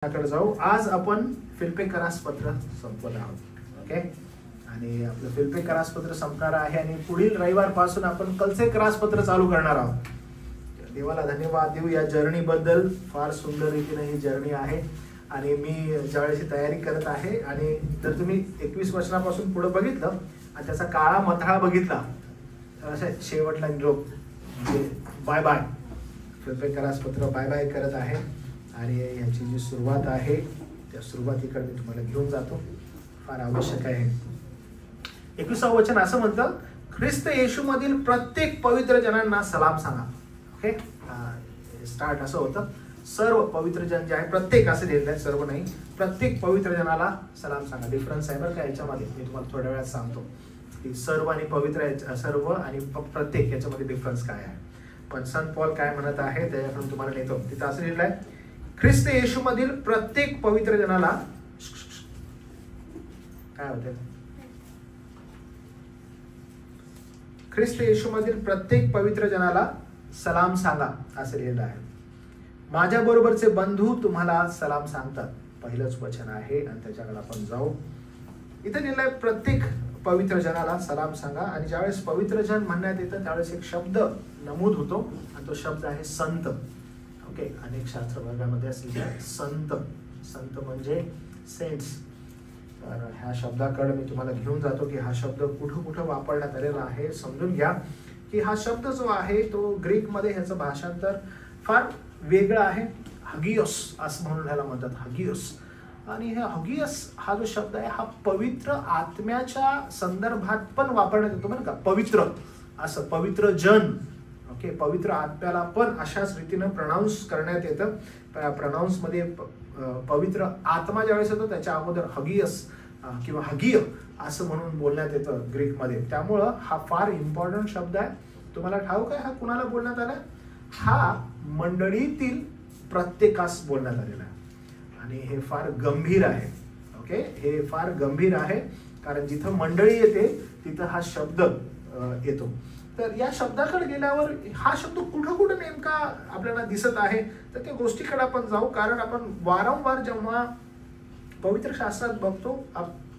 कडे जाऊ. आज आपण फिलिप्पी करासपत्र संपवत आहोत. ओके, आणि आपलं फिलिप्पी करासपत्र संपणार आहे आणि पुढील रविवार पासून आपण कलसे करासपत्र चालू करणार आहोत. देवाला धन्यवाद देऊ या जर्नी बद्दल. फार सुंदर रीतीने ही जर्नी आहे आणि मी ज्यावेळेस तयारी करत आहे आणि जर तुम्ही 21 वचनापासून पुढे बघितलं आणि त्याचा काळा मथळा बघितला तर अशा शेवटला निरोप म्हणजे बाय बाय. फिलिप्पी करासपत्र बाय बाय करत आहे आणि याची जी सुरुवात आहे त्या सुरुवातीकडे मी तुम्हाला घेऊन जातो. फार आवश्यक आहे. 21 वचन असं म्हणतं, ख्रिस्त येशू मधील प्रत्येक पवित्र जनांना सलाम सांगा. ओके, स्टार्ट असं होतं, सर्व पवित्र जन जे आहे, प्रत्येक असं लिहिलं आहे, सर्व नाही, प्रत्येक पवित्र जनाला सलाम सांगा. डिफरन्स आहे बरं का याच्यामध्ये, मी तुम्हाला थोड्या वेळात सांगतो की सर्व आणि पवित्र, सर्व आणि प्रत्येक याच्यामध्ये डिफरन्स काय आहे. पण संत पॉल काय म्हणत आहे त्याच्याकडून तुम्हाला नेतो. तिथं असं लिहिलं आहे, ख्रिस्त येशू मधील प्रत्येक पवित्र जनाला काय होते, ख्रिस्त येशू मधील प्रत्येक पवित्र जनाला सलाम सांगा असं लिहिलं आहे. माझ्या बरोबरचे बंधू तुम्हाला सलाम सांगतात. पहिलंच वचन आहे आणि त्याच्याकडे आपण जाऊ. इथे लिहिलंय प्रत्येक पवित्र जनाला सलाम सांगा. आणि ज्यावेळेस पवित्र जन म्हणण्यात येतं त्यावेळेस एक शब्द नमूद होतो आणि तो शब्द आहे संत. ओके, अनेक शास्त्र वर्गामध्ये असलेला संत, संत म्हणजे सेंट्स. तर ह्या शब्दाकडे मी तुम्हाला घेऊन जातो की हा शब्द कुठं कुठं वापरण्यात आलेला आहे. समजून घ्या की हा शब्द जो आहे तो ग्रीक मध्ये ह्याचं भाषांतर फार वेगळं आहे. हगियोस असं म्हणून ह्याला म्हणतात, हगियोस. आणि हे हगियोस हा जो शब्द आहे हा पवित्र आत्म्याच्या संदर्भात पण वापरण्यात येतो बरं का. पवित्र असं, पवित्र जन. ओके, पवित्र आत्म्याला पण अशाच रीतीनं प्रनाऊन्स करण्यात येतं. प्रनाऊन्स मध्ये पवित्र आत्मा ज्यावेळेस येतो त्याच्या अगोदर हगियस किंवा हगिय असं म्हणून बोलण्यात येतं ग्रीकमध्ये. त्यामुळं हा फार इम्पॉर्टंट शब्द आहे. तुम्हाला ठाऊक आहे हा कुणाला बोलण्यात आलाय? हा मंडळीतील प्रत्येकास बोलण्यात आलेला आहे. आणि हे फार गंभीर आहे. ओके, हे फार गंभीर आहे कारण जिथं मंडळी येते तिथं हा शब्द येतो. तर या शब्दाकडे गेल्यावर हा शब्द कुठं कुठं नेमका आपल्याला दिसत आहे तर त्या गोष्टीकडे आपण जाऊ. कारण आपण वारंवार जेव्हा पवित्र शास्त्रात बघतो,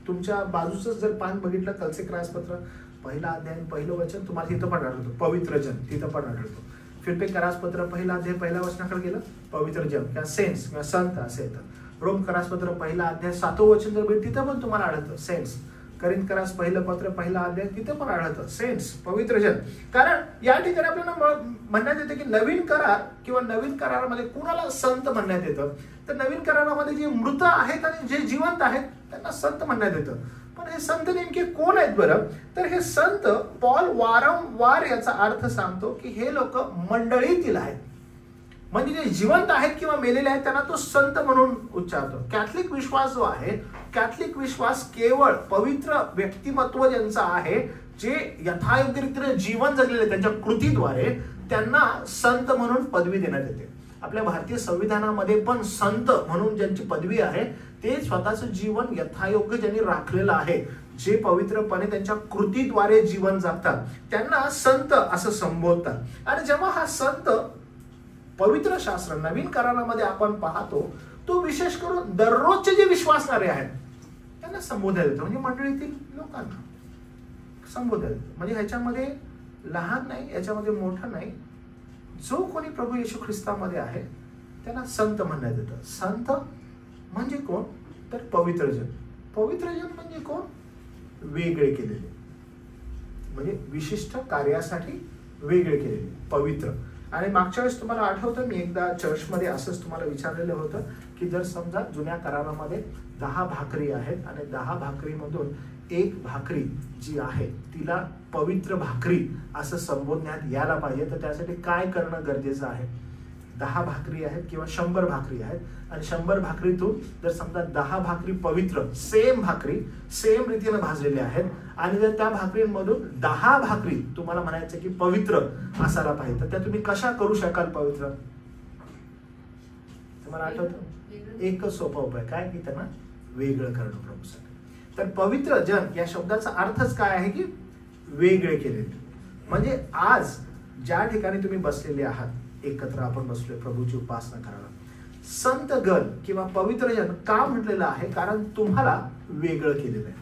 तुमच्या बाजूचं जर पान बघितलं कलसे करासपत्र पहिला अध्याय पहिलं वचन तुम्हाला तिथं पण आढळतो, पवित्र जन तिथं पण आढळतो. फिलिप्पी करासपत्र पहिला अध्याय पहिल्या वचनाकडे गेलं, पवित्र जन किंवा सेंट्स किंवा संत असे येतं. रोम करासपत्र पहिला अध्याय 7वं वचन जर बघितलं तिथं पण तुम्हाला आढळतं सेंट्स. करिंथ करास पहिलं पत्र पहिला अध्याय तिथं पण आढळतं सेंट्स, पवित्र जन. कारण या ठिकाणी आपल्याला म्हणण्यात येतं की नवीन करार किंवा नवीन करारामध्ये कुणाला संत म्हणण्यात येतं तर नवीन करारामध्ये जे मृत आहेत आणि जे जिवंत आहेत त्यांना संत म्हणण्यात येतं. पण हे संत नेमके कोण आहेत बरं? तर हे संत पॉल वारंवार याचा अर्थ सांगतो की हे लोक मंडळीतील आहेत. म्हणजे जे जिवंत आहेत किंवा मेलेले आहेत त्यांना तो संत म्हणून उच्चारतो. कॅथलिक विश्वास जो आहे, कॅथलिक विश्वास केवळ पवित्र व्यक्तिमत्व ज्यांचं आहे, जे यथायोग्यरीतीने जीवन जगलेले त्यांच्या कृतीद्वारे त्यांना संत म्हणून पदवी देण्यात येते. आपल्या भारतीय संविधानामध्ये पण संत म्हणून ज्यांची पदवी आहे ते स्वतःचं जीवन यथायोग्य ज्यांनी राखलेलं आहे, जे पवित्रपणे त्यांच्या कृतीद्वारे जीवन जगतात त्यांना संत असं संबोधतात. आणि जेव्हा हा संत पवित्र शास्त्र नवीन करारामध्ये आपण पाहतो तो विशेष करून दररोजचे जे विश्वासणारे आहेत त्यांना संबोधण्यात येतं. म्हणजे मंडळीतील लोकांना संबोधण्यात येतं. म्हणजे ह्याच्यामध्ये लहान नाही, याच्यामध्ये मोठं नाही, जो कोणी प्रभू येशू ख्रिस्तामध्ये आहे त्यांना संत म्हणण्यात येतं. संत म्हणजे कोण तर पवित्र जन. पवित्र जन म्हणजे कोण? वेगळे केलेले, म्हणजे विशिष्ट कार्यासाठी वेगळे केलेले, पवित्र. आणि मागच्या वेळेस तुम्हाला आठवतं मी एकदा चर्चमध्ये असंच तुम्हाला विचारलेलं होतं की जर समजा जुन्या करारामध्ये 10 भाकरी आहेत आणि 10 भाकरीमधून एक भाकरी जी आहे तिला पवित्र भाकरी असं संबोधण्यात यायला पाहिजे तर त्यासाठी काय करणं गरजेचं आहे? 10 भाकरी आहेत किंवा 100 भाकरी आहेत आणि 100 भाकरीतून जर समजा 10 भाकरी पवित्र सेम भाकरी सेम रीतीने भाजलेल्या आहेत आणि जर त्या भाकरींमधून 10 भाकरी तुम्हाला म्हणायचं की पवित्र असायला पाहिजे तर त्या तुम्ही कशा करू शकाल पवित्र? तुम्हाला आठवतं? एकच सोपा उपाय काय की त्यांना वेगळं करणं प्रभूसाठी. तर पवित्र जन या शब्दाचा अर्थच काय आहे की वेगळे केलेले. म्हणजे आज ज्या ठिकाणी तुम्ही बसलेले आहात, एकत्र आपण बसलोय प्रभूची उपासना करायला, संतगण किंवा पवित्र जन का म्हटलेलं आहे? कारण तुम्हाला वेगळं केलेलं आहे.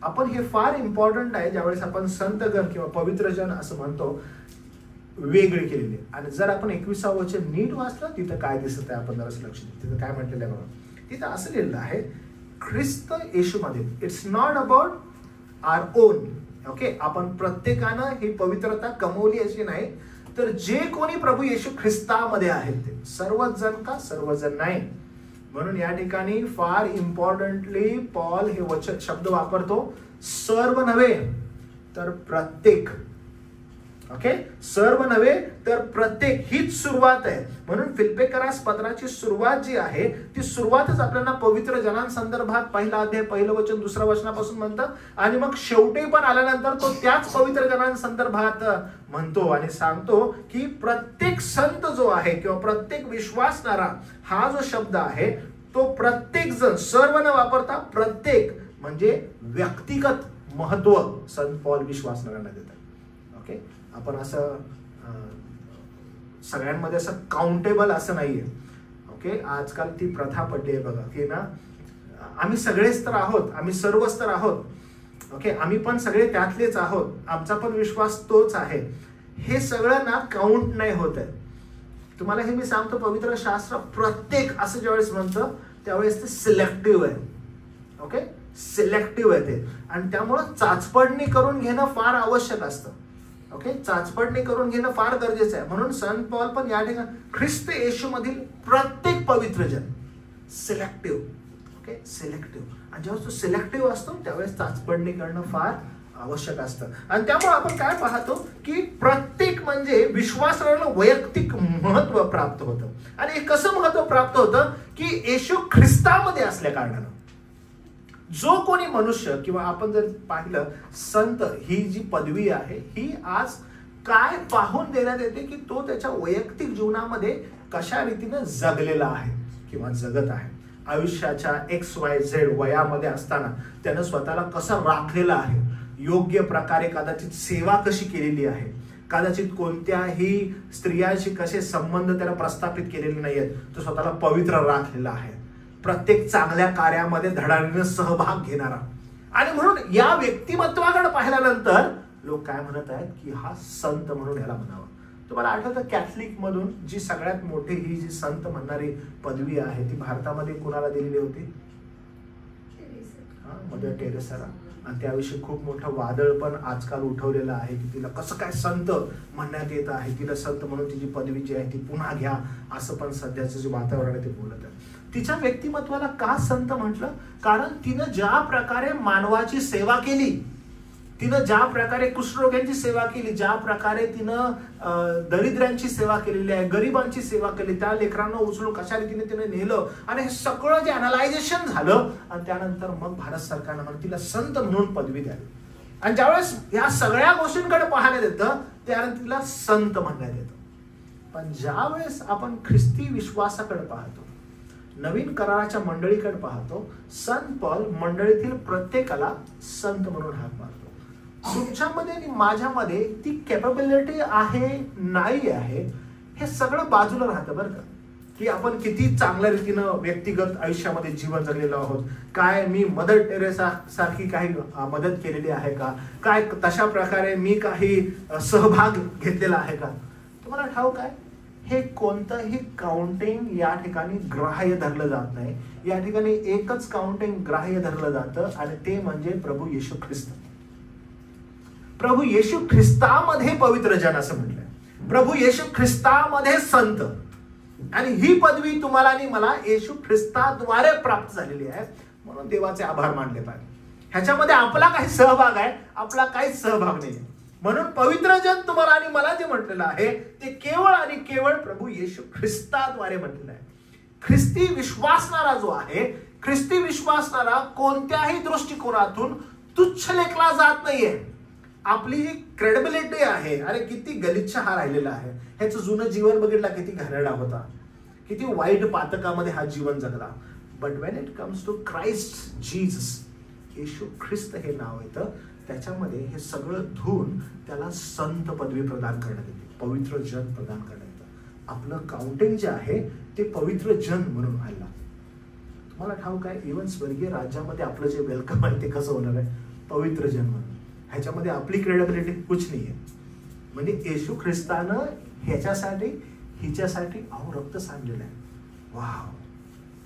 आपण हे फार इम्पॉर्टंट आहे ज्यावेळेस आपण संतगण किंवा पवित्र जन असं म्हणतो, वेगळे केलेले. आणि जर आपण 21 वचन नीट वाचलं तिथं काय दिसत आहे आपण जरा लक्ष देऊ. तिथं काय म्हटलेलं आहे बघा. तिथं असं लिहिलेलं आहे, ख्रिस्त येशूमध्ये. It's not about our own. Okay, आपण प्रत्येकानं ही पवित्रता कमवली अशी नाही, तर जे कोणी प्रभू येशू ख्रिस्तामध्ये आहेत ते सर्वच जण का? सर्वजण नाही. म्हणून या ठिकाणी फार इम्पॉर्टंटली पॉल हे वचन शब्द वापरतो, सर्व नव्हे तर प्रत्येक. ओके, सर्व नव्हे तर प्रत्येक, हीच सुरुवात आहे. म्हणून फिलिप्पियरास पत्राची सुरुवात जी आहे ती सुरुवातच आपल्याला पवित्र जनांसंदर्भात पहिला अध्याय पहिलं वचन दुसऱ्या वचनापासून म्हणतं, आणि मग शेवटी पण आल्यानंतर तो त्याच पवित्र जनांसंदर्भात म्हणतो आणि सांगतो की प्रत्येक संत जो आहे किंवा प्रत्येक विश्वासणारा, हा जो शब्द आहे तो प्रत्येक जण, सर्व न वापरता प्रत्येक, म्हणजे व्यक्तिगत महत्व संत पॉल विश्वासणाऱ्यांना देतात. ओके, आपण असं सगळ्यांमध्ये असं काउंटेबल असं नाहीये. ओके, आजकाल ती प्रथा पडली आहे बघा की ना, आम्ही सगळेच तर आहोत, आम्ही सर्वच तर आहोत. ओके, आम्ही पण सगळे त्यातलेच आहोत, आमचा पण विश्वास तोच आहे. हे सगळं ना काउंट नाही होत आहे. तुम्हाला हे मी सांगतो, पवित्र शास्त्र प्रत्येक असं ज्यावेळेस म्हणतं त्यावेळेस ते सिलेक्टिव्ह आहे. ओके, सिलेक्टिव्ह आहे ते, आणि त्यामुळं चाचपडणी करून घेणं फार आवश्यक असतं. ओके, चाचपडणी करून घेणं फार गरजेचं आहे. म्हणून संत पॉल पण या ठिकाणी ख्रिस्त येशू मधील प्रत्येक पवित्र जन, सिलेक्टिव्ह. Okay, selective. आणि जेव्हा तो सिलेक्टिव्ह असतो त्यावेळेस चाचपडणी करणं फार आवश्यक असतं. आणि त्यामुळे आपण काय पाहतो की प्रत्येक म्हणजे विश्वासाला वैयक्तिक महत्व प्राप्त होतं. आणि हे कसं महत्व प्राप्त होतं की येशू ख्रिस्तामध्ये असल्या कारणानं जो कोणी मनुष्य, किंवा आपण जर पाहिलं संत ही जी पदवी आहे ही आज काय पाहून देण्यात येते की तो त्याच्या वैयक्तिक जीवनामध्ये कशा रीतीने जगलेला आहे किंवा जगत आहे. आयुष्याच्या XYZ वयामध्ये असताना त्यानं स्वतःला कसं राखलेलं आहे, योग्य प्रकारे कदाचित सेवा कशी केलेली आहे, कदाचित कोणत्याही स्त्रियांशी कसे संबंध त्याला प्रस्थापित केलेले नाहीयेत, तो स्वतःला पवित्र राखलेला आहे, प्रत्येक चांगल्या कार्यामध्ये धडाडीने सहभाग घेणारा. आणि म्हणून या व्यक्तिमत्वाकडे पाहिल्यानंतर लोक काय म्हणत आहेत की हा संत म्हणून याला म्हणावं. तुम्हाला आठवतं कॅथलिक मधून जी सगळ्यात मोठी ही जी संत म्हणणारी पदवी आहे ती भारतामध्ये कुणाला दिलेली होती? मदर टेरेसाला. आणि त्याविषयी खूप मोठं वादळ पण आजकाल उठवलेलं आहे की तिला कसं काय संत म्हणण्यात येत आहे, तिला संत म्हणून तिची पदवी जी आहे ती पुन्हा घ्या, असं पण सध्याचं जे वातावरण आहे ते बोलत आहे. तिच्या व्यक्तिमत्वाला का संत म्हटलं? कारण तिनं ज्या प्रकारे मानवाची सेवा केली, तिनं ज्या प्रकारे कुष्ठरोग्यांची सेवा केली, ज्या प्रकारे तिनं दरिद्रांची सेवा केलेली आहे, गरिबांची सेवा केली, त्या लेकरांना उचलून कशा रीतीने तिने नेलं, आणि हे सगळं जे अनालायझेशन झालं आणि त्यानंतर मग भारत सरकारनं म्हणून तिला संत म्हणून पदवी द्यावी. आणि ज्यावेळेस या सगळ्या गोष्टींकडे पाहण्यात येतं त्यानंतर तिला संत म्हणण्यात येतं. पण ज्यावेळेस आपण ख्रिस्ती विश्वासाकडे पाहतो, नवीन कराराच्या मंडळीकडे पाहतो, संत पॉल मंडळीतील प्रत्येकाला संत म्हणून हाक मारतो. तुमच्यामध्ये आणि माझ्यामध्ये ती कॅपेबिलिटी आहे नाही आहे हे सगळं बाजूला राहतं बरं का, की आपण किती चांगल्या रीतीनं व्यक्तिगत आयुष्यामध्ये जीवन जगलेलो आहोत, काय मी मदर टेरेसा सारखी काही मदत केलेली आहे का, काय तशा प्रकारे मी काही सहभाग घेतलेला आहे का. तुम्हाला ठाऊक आहे हे कोणतंही काउंटिंग या ठिकाणी ग्राह्य धरलं जात नाही. या ठिकाणी एकच काउंटिंग ग्राह्य धरलं जातं आणि ते म्हणजे प्रभू येशू ख्रिस्त. प्रभू येशू ख्रिस्तामध्ये पवित्र जन असं म्हटलंय, प्रभू येशू ख्रिस्तामध्ये संत. आणि ही पदवी तुम्हाला आणि मला येशू ख्रिस्ताद्वारे प्राप्त झालेली आहे, म्हणून देवाचे आभार मानले पाहिजे. ह्याच्यामध्ये आपला काही सहभाग आहे, आपला काहीच सहभाग नाही. म्हणून पवित्र जन तुम्हाला आणि मला जे म्हटलेलं आहे ते केवळ आणि केवळ प्रभू येशू ख्रिस्ताद्वारे म्हटलेलं आहे. ख्रिस्ती विश्वासणारा जो आहे, ख्रिस्ती विश्वासणारा कोणत्याही दृष्टिकोनातून तुच्छ लेखला जात नाहीये. आपली जी क्रेडिबिलिटी आहे, अरे किती गलिच्छ हा राहिलेला आहे, ह्याचं जुनं जीवन बघितला किती घाणेरडा होता, किती वाईट पातकामध्ये हा जीवन जगला. But when it comes to Christ Jesus, येशू ख्रिस्त हे नाव येतं, त्याच्यामध्ये हे सगळं धुवून त्याला संत पदवी प्रदान करण्यात येते, पवित्र जन प्रदान करण्यात येतं. आपलं काउंटिंग जे आहे ते पवित्र जन म्हणून व्हायला. तुम्हाला ठाऊक आहे, इव्हन स्वर्गीय राज्यामध्ये आपलं जे वेलकम आहे ते कसं होणार आहे? पवित्र जन म्हणून. ह्याच्यामध्ये आपली क्रेडिबिलिटी कुछ नाही आहे. म्हणजे येशू ख्रिस्तानं ह्याच्यासाठी हिच्यासाठी रक्त सांडलेलं आहे. वाव,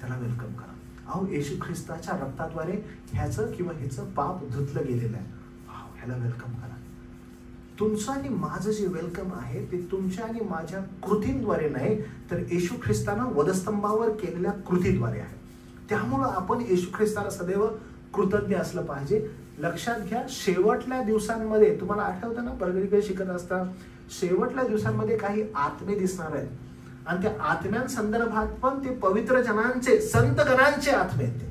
त्याला वेलकम करा. येशू ख्रिस्ताच्या रक्ताद्वारे ह्याचं किंवा हिचं पाप धुतलं गेलेलं आहे. वाव, ह्याला वेलकम करा. तुमचं आणि माझं जे वेलकम आहे ते तुमच्या आणि माझ्या कृतींद्वारे नाही, तर येशू ख्रिस्तानं वधस्तंभावर केलेल्या कृतीद्वारे आहे. त्यामुळं आपण येशू ख्रिस्ताला सदैव कृतज्ञ असलं पाहिजे. लक्षात घ्या, शेवटल्या दिवसांमध्ये तुम्हाला आठवतं ना, परगरीकडे शिकत असता शेवटल्या दिवसांमध्ये काही आत्मे दिसणार आहेत आणि त्या आत्म्यांसंदर्भात पण ते पवित्र जनांचे, संत गणांचे आत्मे आहेत.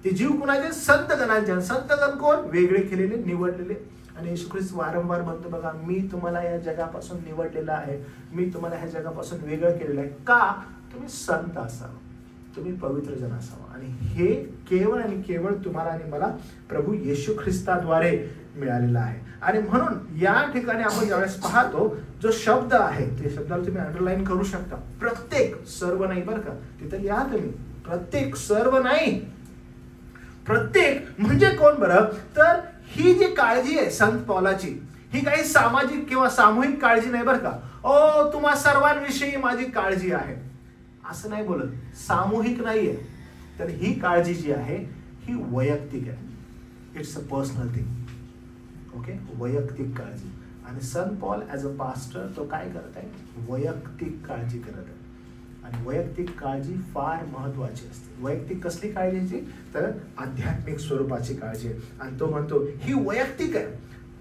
ते जीव कुणाचे? संत गणांचे. संत गण कोण? वेगळे केलेले, निवडलेले. आणि येशू ख्रिस्त वारंवार म्हणतो बघा, मी तुम्हाला या जगापासून निवडलेला आहे, मी तुम्हाला ह्या जगापासून वेगळं केलेलं आहे. का? तुम्ही संत असावं, तुम्ही पवित्र जन असावं. आणि हे केवळ आणि केवळ तुम्हाला आणि मला प्रभू येशू ख्रिस्ताद्वारे मिळालेलं आहे. आणि म्हणून या ठिकाणी आपण ज्यावेळेस पाहतो जो शब्द आहे, ते शब्दाला तुम्ही अंडरलाईन करू शकता. प्रत्येक, सर्व नाही बरं का, तिथं लिहा तुम्ही. प्रत्येक, सर्व नाही. प्रत्येक म्हणजे कोण बरं? तर ही जी काळजी आहे संत पौलाची, ही काही सामाजिक किंवा सामूहिक काळजी नाही बरं का. तुम्हा सर्वांविषयी माझी काळजी आहे असं नाही बोलत, सामूहिक नाहीये. तर ही काळजी जी आहे ही वैयक्तिक आहे. It's a personal thing. Okay, वैयक्तिक काळजी. आणि संत पॉल ऍज अ पास्टर तो काय करत आहे? वैयक्तिक काळजी करत आहे. आणि वैयक्तिक काळजी फार महत्वाची असते. वैयक्तिक कसली काळजीची? तर आध्यात्मिक स्वरूपाची काळजी आहे. आणि तो म्हणतो ही वैयक्तिक आहे.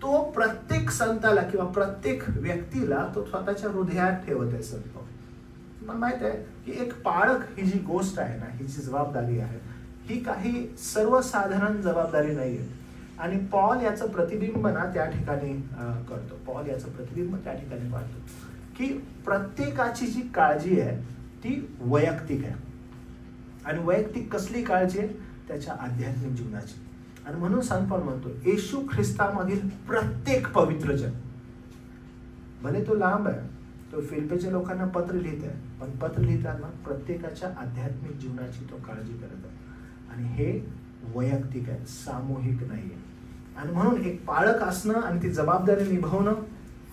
तो प्रत्येक संताला किंवा प्रत्येक व्यक्तीला तो स्वतःच्या हृदयात ठेवत आहे. संत पॉल, मला माहित आहे की एक पाळक ही जी गोष्ट आहे ना, ही जी जबाबदारी आहे, ही काही सर्वसाधारण जबाबदारी नाहीये. आणि पॉल याचं प्रतिबिंब ना त्या ठिकाणी करतो. पॉल याचं प्रतिबिंब त्या ठिकाणी पाहतो की प्रत्येकाची जी काळजी आहे ती वैयक्तिक आहे. आणि वैयक्तिक कसली काळजी आहे? त्याच्या आध्यात्मिक जीवनाची. आणि म्हणून संत पॉल म्हणतो येशू ख्रिस्तामधील प्रत्येक पवित्र जन, भले तो लांब आहे, तो फिलिप्पीच्या लोकांना पत्र लिहित आहे, पण पत्र लिहिताना प्रत्येकाच्या आध्यात्मिक जीवनाची तो काळजी करत आहे. आणि हे वैयक्तिक आहे, सामूहिक नाहीये. आणि म्हणून एक पाळक असणं आणि ती जबाबदारी निभावणं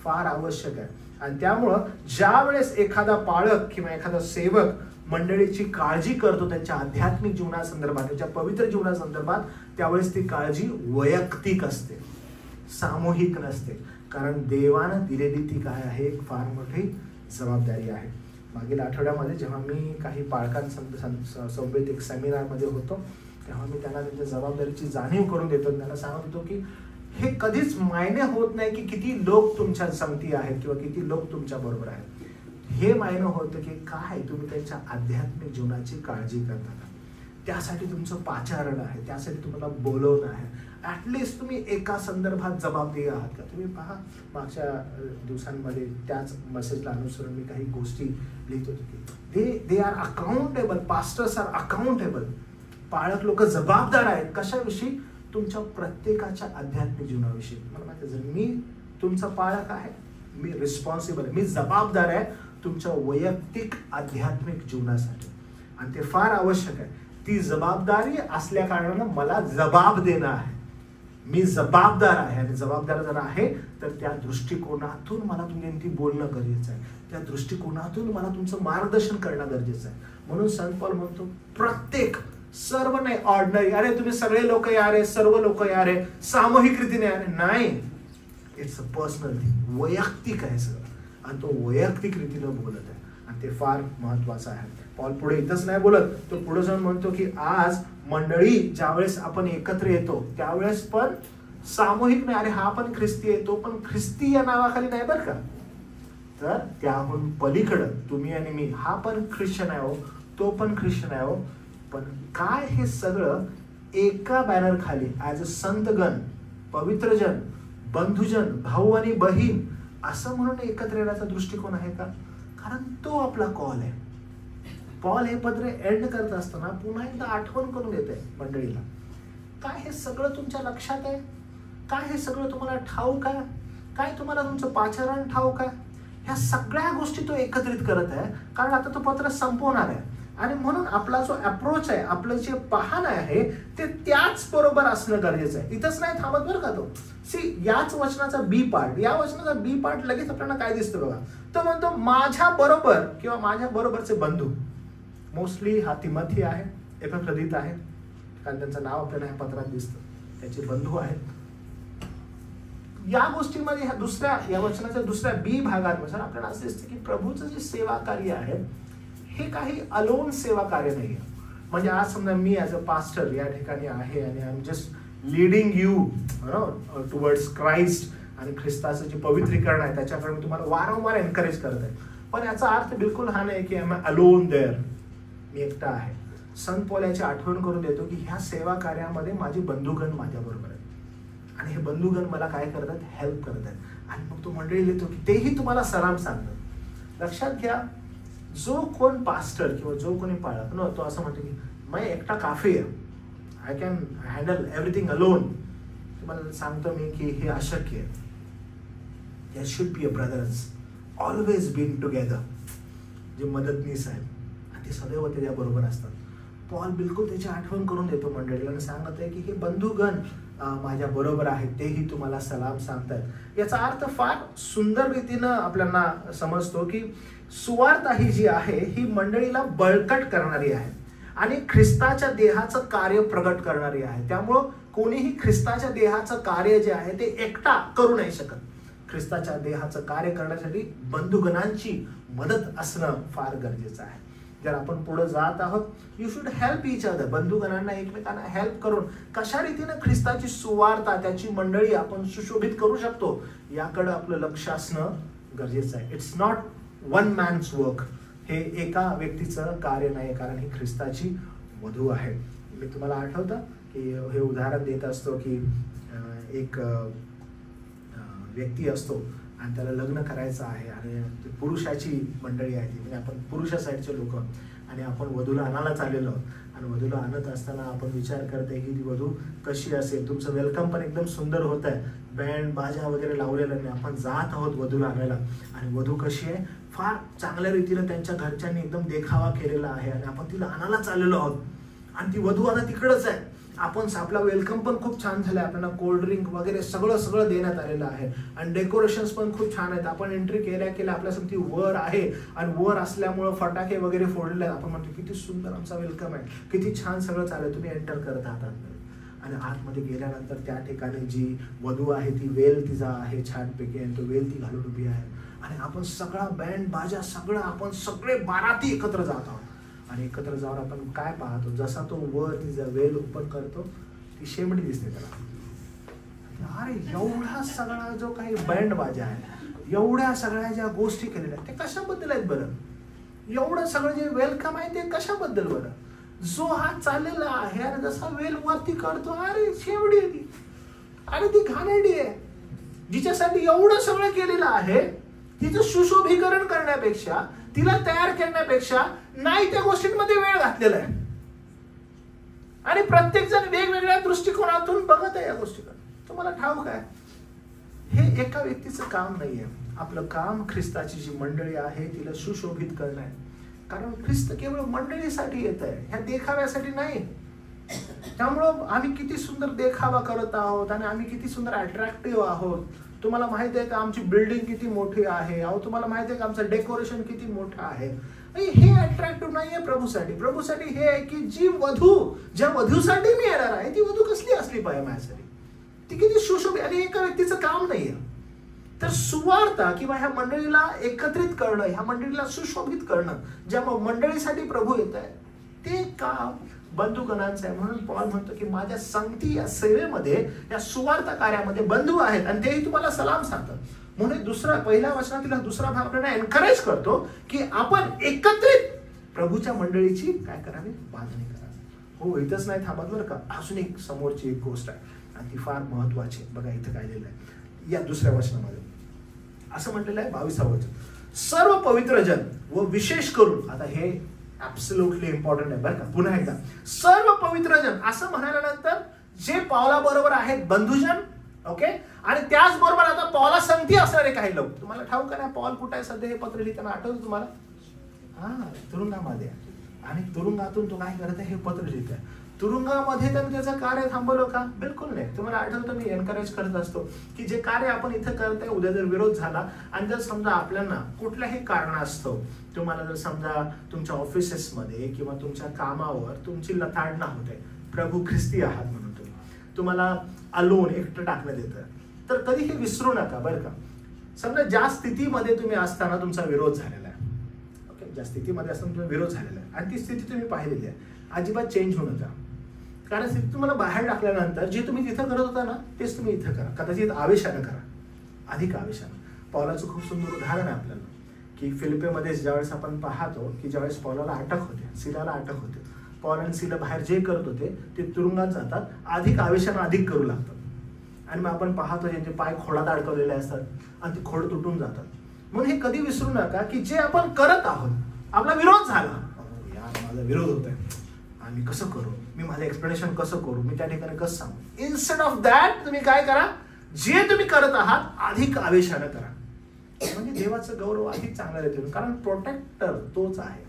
फार आवश्यक आहे. आणि त्यामुळं ज्या वेळेस एखादा पाळक किंवा एखादा सेवक मंडळीची काळजी करतो त्यांच्या आध्यात्मिक जीवनासंदर्भात, त्यांच्या पवित्र जीवनासंदर्भात, त्यावेळेस ती काळजी वैयक्तिक असते, सामूहिक नसते. कारण देवानं दिलेली ती काय आहे? एक फार मोठी जबाबदारी आहे. मागील आठवड्यामध्ये जेव्हा मी काही पाळकांसमवेत एक सेमिनारमध्ये होतो, तेव्हा मी त्यांना त्यांच्या जबाबदारीची जाणीव करून देतो. त्यांना सांगत होतो की हे कधीच मायने होत नाही की किती लोक तुमच्या संगती आहेत किंवा किती लोक तुमच्या बरोबर आहेत. हे मायने होतं की काय तुम्ही त्यांच्या आध्यात्मिक जीवनाची काळजी करता. त्यासाठी तुमचं पाचारण आहे, त्यासाठी तुम्हाला बोलवणं आहे. ऍटलिस्ट तुम्ही एका संदर्भात जबाबदारी आहात का? तुम्ही पहा, मागच्या दिवसांमध्ये त्याच मेसेजला अनुसरून मी काही गोष्टी लिहित होतो की they are accountable. Pastors are accountable. पाळक लोक जबाबदार आहेत. कशाविषयी? तुमच्या प्रत्येकाच्या आध्यात्मिक जीवनाविषयी. मला माहिती आहे, जर मी तुमचा पाळक आहे, मी रिस्पॉन्सिबल आहे, मी जबाबदार आहे तुमच्या वैयक्तिक आध्यात्मिक जीवनासाठी. आणि ते फार आवश्यक आहे. ती जबाबदारी असल्या कारणानं मला जबाब देणं आहे. मी जबाबदार आहे. आणि जबाबदार जर आहे तर त्या दृष्टिकोनातून मला तुमच्याशी बोलणं गरजेचं आहे. त्या दृष्टिकोनातून मला तुमचं मार्गदर्शन करणं गरजेचं आहे. म्हणून संत पॉल म्हणतो प्रत्येक, सर्व नाही ऑर्डिनरी. अरे तुम्ही सगळे लोक या रे, सर्व लोक या रे, सामूहिक रीतीने या रे, नाही. It's a personal thing. वैयक्तिक आहे सगळं. आणि तो वैयक्तिक रीतीनं बोलत आहे. आणि ते फार महत्वाचं आहे. पॉल पुढे इथंच नाही बोलत, तो पुढे जाऊन म्हणतो की आज मंडळी ज्यावेळेस आपण एकत्र येतो त्यावेळेस पण सामूहिक नाही. अरे हा पण ख्रिस्ती आहे, तो पण ख्रिस्ती या नावाखाली नाही बरं का. तर त्याहून पलीकडं तुम्ही आणि मी, हा पण ख्रिश्चन आहे हो, तो पण ख्रिश्चन आहे हो. पण काय हे सगळं एका बॅनर खाली ऍज अ संतगण, पवित्रजन, बंधुजन, भाऊ आणि बहीण असं म्हणून एकत्र येण्याचा दृष्टिकोन आहे का? कारण तो आपला कॉल आहे. पॉल हे पत्र एंड करत असताना पुन्हा एकदा आठवण करून देत आहे मंडळीला. काय हे सगळं तुमच्या लक्षात आहे? काय हे सगळं तुम्हाला ठाऊक आहे? काय तुम्हाला तुमचं पाचारण ठाऊक आहे? ह्या सगळ्या गोष्टी तो एकत्रित करत आहे, कारण आता तो पत्र संपवणार आहे. आणि म्हणून आपला जो अप्रोच आहे, आपलं जे पाहणं आहे ते त्याच बरोबर असणं गरजेचं आहे. इथंच नाही थांबत बरं का तो. याच वचनाचा बी पार्ट, या वचनाचा बी पार्ट लगेच आपल्याला काय दिसतं बघा. तो म्हणतो माझ्या बरोबर किंवा माझ्या बरोबरचे बंधू. मोस्टली हा तिमोथी आहे, एपफ्रोदित आहे, कारण त्यांचं नाव आपल्याला ह्या पत्रात दिसतं. त्याचे बंधू आहेत. या गोष्टीमध्ये या वचनाच्या दुसऱ्या बी भागात आपल्याला असं दिसतं की प्रभूचं जे सेवा कार्य आहे हे काही अलोन सेवा कार्य नाही आहे. म्हणजे आज समजा मी ॲज अ पास्टर या ठिकाणी आहे आणि I am just leading you towards Christ, आणि ख्रिस्ताचं जे पवित्रीकरण आहे त्याच्याकडे मी तुम्हाला वारंवार एनकरेज करत आहे. पण याचा अर्थ बिलकुल हा नाही की आय एम अलोन देअर, मी एकटा आहे. संत पौल याची आठवण करून देतो की ह्या सेवा कार्यामध्ये माझे बंधुगण माझ्याबरोबर आहेत, आणि हे बंधुगण मला काय करतात, हेल्प करत आहेत. आणि मग तो मंडळी लिहितो की तेही तुम्हाला सलाम सांगतात. लक्षात घ्या, जो कोण पास्टर किंवा जो कोणी पाळक न तो असं म्हणतो की मैं एकटा काफी आहे, I can handle everything alone. तुम्हाला सांगतो मी की हे अशक्य आहे. There should be a brothers always been together. जे मदतनीस आहेत आणि ते सदैव त्याच्याबरोबर असतात. पॉल बिलकुल त्याची आठवण करून देतो मंडळीला आणि सांगत आहे की हे बंधुगण माझ्या बरोबर आहेत, तेही तुम्हाला सलाम सांगतात. याचा अर्थ फार सुंदर रीतीनं आपल्याला समजतो की सुवार्ता ही जी आहे ही मंडळीला बळकट करणारी आहे आणि ख्रिस्ताच्या देहाचं कार्य प्रगट करणारी आहे. त्यामुळं कोणीही ख्रिस्ताच्या देहाचं कार्य जे आहे ते एकटा करू नाही शकत. ख्रिस्ताच्या देहाचं कार्य करण्यासाठी बंधुगणांची मदत असणं फार गरजेचं आहे. जर आपण पुढे जात आहोत, you should help each other. बंधुगणांना एकमेकांना हेल्प करून कशा रीतीने ख्रिस्ताची सुवार्ता, त्याची मंडळी आपण सुशोभित करू शकतो याकडे आपलं लक्ष असणं गरजेचं आहे. It's not one man's work. हे एका व्यक्तीचं कार्य नाही, कारण ही ख्रिस्ताची वधू आहे. मी तुम्हाला आठवतं की हे उदाहरण देत असतो की एक व्यक्ती असतो आणि त्याला लग्न करायचं आहे आणि पुरुषाची मंडळी आहे ती, म्हणजे आपण पुरुषा साईडचे लोक, आणि आपण वधूला आणायला चाललेलो आणि वधूला आणत असताना आपण विचार करते की ती वधू कशी असेल. तुमचं वेलकम पण एकदम सुंदर होत आहे, बँड बाजा वगैरे लावलेलं नाही. आपण जात आहोत वधूला आणायला आणि वधू कशी आहे, फार चांगल्या रीतीनं त्यांच्या घरच्यांनी एकदम देखावा केलेला आहे आणि आपण तिला आणायला चाललेलो आहोत आणि ती वधू आता तिकडच आहे. आपण आपला वेलकम पण खूप छान झालंय, आपल्याला कोल्ड ड्रिंक वगैरे सगळं देण्यात आलेलं आहे आणि डेकोरेशन्स पण खूप छान आहेत. आपण एंट्री केल्या आपल्यासाठी वर आहे आणि वर असल्यामुळं फटाके वगैरे फोडले. आपण म्हणतो किती सुंदर आमचा वेलकम आहे, किती छान सगळं चालू, तुम्ही एंटर करत आहात. आणि आतमध्ये गेल्यानंतर त्या ठिकाणी जी वधू आहे ती वेल तिचा आहे छानपैकी, आणि तो वेल ती घालून उभी आहे आणि आपण सगळा बँड बाजा आपण सगळे बाराती एकत्र जात आहोत. आणि एकत्र जाऊन आपण काय पाहतो, जसा तो वर तिचा वेल ओपन करतो ती शेमडी दिसते त्याला. अरे एवढा सगळा जो काही बँड बाजा आहे, एवढ्या सगळ्या ज्या गोष्टी केलेल्या आहेत ते कशाबद्दल आहेत बरं? एवढं सगळं जे वेलकम आहे ते कशाबद्दल बरं? जो हा चाललेला आहे आणि जसा वेल वरती करतो, अरे शेवडी आहे ती, अरे ती घाणेरडी आहे, जिच्यासाठी एवढं सगळं केलेलं आहे. तिचं सुशोभीकरण करण्यापेक्षा, तिला तयार करण्यापेक्षा नाही त्या गोष्टींमध्ये वेळ घातलेला आहे आणि प्रत्येक जण वेगवेगळ्या दृष्टिकोनातून बघत आहे या गोष्टीकडे. तुम्हाला ठाऊक आहे, हे एका व्यक्तीचं काम नाहीये. आपलं काम ख्रिस्ताची जी मंडळी आहे तिला सुशोभित करणं आहे. कारण ख्रिस्त केवळ मंडळीसाठी येत आहे, ह्या देखाव्यासाठी नाही. त्यामुळं आम्ही किती सुंदर देखावा करत आहोत आणि आम्ही किती सुंदर अट्रॅक्टिव्ह आहोत. तुम्हाला माहिती आहे का आमची बिल्डिंग किती मोठी आहे, अहो तुम्हाला माहिती आहे का आमचं डेकोरेशन किती मोठं आहे. हे अट्रॅक्टिव्ह नाहीये प्रभूसाठी. प्रभूसाठी हे आहे की जी वधू, ज्या वधूसाठी मी येणार आहे ती वधू कसली असली पाहिजे माझ्यासाठी, ती किती सुशोभित. आणि एका व्यक्तीचं काम नाहीये. तर सुवार्ता किंवा ह्या मंडळीला एकत्रित करणं, ह्या मंडळीला सुशोभित करणं, ज्या मंडळीसाठी प्रभू येत आहे ते काम बंधुगणांचं आहे. म्हणून पॉल म्हणतो की माझ्या संगती या सेवेमध्ये, या सुवार्ता कार्यामध्ये बंधू आहेत आणि तेही तुम्हाला सलाम सांगतात. म्हणून पहिल्या वचनातील दुसरा भाग आपल्याला एनकरेज करतो की आपण एकत्रित प्रभूच्या मंडळीची काय करावी, बांधणी करावी. हो, इथंच नाही थांबत बरं का, अजून एक समोरची एक गोष्ट आहे आणि ती फार महत्वाची. बघा इथं काय लिहिलं आहे या दुसऱ्या वचनामध्ये, असं म्हटलेलं आहे 22वं वचन, सर्व पवित्र जन व विशेष करून, आता हे ऍब्सोल्युटली इम्पॉर्टंट आहे बरं का, पुन्हा एकदा सर्व पवित्र जन असं म्हणाल्यानंतर जे पावला बरोबर आहेत बंधुजन ओके. आणि त्याचबरोबर आता पॉला संगती असणारे काही लोक, तुम्हाला ठाऊक का नाही पॉल कुठे आहे सध्या, हे पत्र लिहिताना आठवतं तुम्हाला? तुरुंगामध्ये. आणि तुरुंगातून तो काय करत आहे, हे पत्र लिहित आहे. तुरुंगामध्ये त्यानं त्याचं कार्य थांबवलं का? बिलकुल नाही. तुम्हाला आठवतं मी एनकरेज करत असतो की जे कार्य आपण इथं करत आहे, उद्या जर विरोध झाला आणि जर समजा आपल्याला कुठल्याही कारणास्तव तुम्हाला जर समजा तुमच्या ऑफिसेसमध्ये किंवा तुमच्या कामावर तुमची लताडणा होते, प्रभू ख्रिस्ती आहात म्हणून तुम्हाला अलोन एकटं टाकण्यात येतं, तर कधी हे विसरू नका बरं का. समजा ज्या स्थितीमध्ये तुम्ही असताना तुमचा विरोध झालेला आहे, ओके, ज्या स्थितीमध्ये असताना तुमचा विरोध झालेला आहे आणि ती स्थिती तुम्ही पाहिलेली आहे, अजिबात चेंज होऊ नका. कारण स्थिती तुम्हाला बाहेर टाकल्यानंतर जे तुम्ही तिथं करत होता ना तेच तुम्ही इथं करा, कदाचित आवेशानं करा, अधिक आवेशानं. पौलाचं खूप सुंदर उदाहरण आहे आपल्याला की फिलिपेमध्ये ज्यावेळेस आपण पाहतो की ज्यावेळेस पौलाला अटक होते, सिलाला अटक होते, पौल आणि सिला बाहेर जे करत होते ते तुरुंगात जातात, अधिक आवेशानं अधिक करू लागतात. आणि मग आपण पाहतो ज्यांचे पाय खोडात अडकवलेले असतात आणि ते खोड तुटून जातात. म्हणून हे कधी विसरू नका की जे आपण करत आहोत, आपला विरोध झाला, यार माझा विरोध होतोय, मी कसं करू, मी माझं एक्सप्लेनेशन कसं करू, मी त्या ठिकाणी कसं सांगू. इन्स्टेड ऑफ दॅट तुम्ही काय करा, जे तुम्ही करत आहात अधिक आवेशानं करा, म्हणजे देवाचं गौरव अधिक चांगला येतो. कारण प्रोटेक्टर तोच आहे,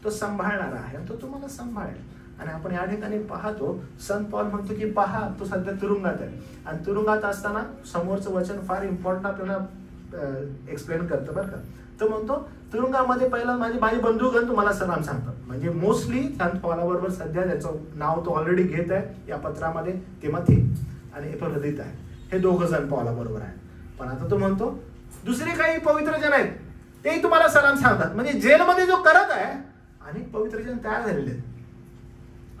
तो सांभाळणारा आहे आणि तो तुम्हाला सांभाळेल. आणि आपण या ठिकाणी पाहतो संत पॉल म्हणतो की पहा तो सध्या तुरुंगात आहे, आणि तुरुंगात असताना समोरचं वचन फार इम्पॉर्टंट आपल्याला एक्सप्लेन करतं बरं का. तो म्हणतो तुरुंगामध्ये पहिला माझी बंधुगण तुम्हाला सलाम सांगतात. म्हणजे मोस्टली संत पॉलाबरोबर सध्या त्याचं नाव तो ऑलरेडी घेत आहे या पत्रामध्ये, तिमोथी आणि एपफ्रोदित आहे, हे दोघं जण पॉलाबरोबर आहेत. पण आता तो म्हणतो दुसरे काही पवित्र जन आहेत तेही तुम्हाला सलाम सांगतात. म्हणजे जेलमध्ये जो करत आहे अनेक पवित्र जन तयार झालेले आहेत,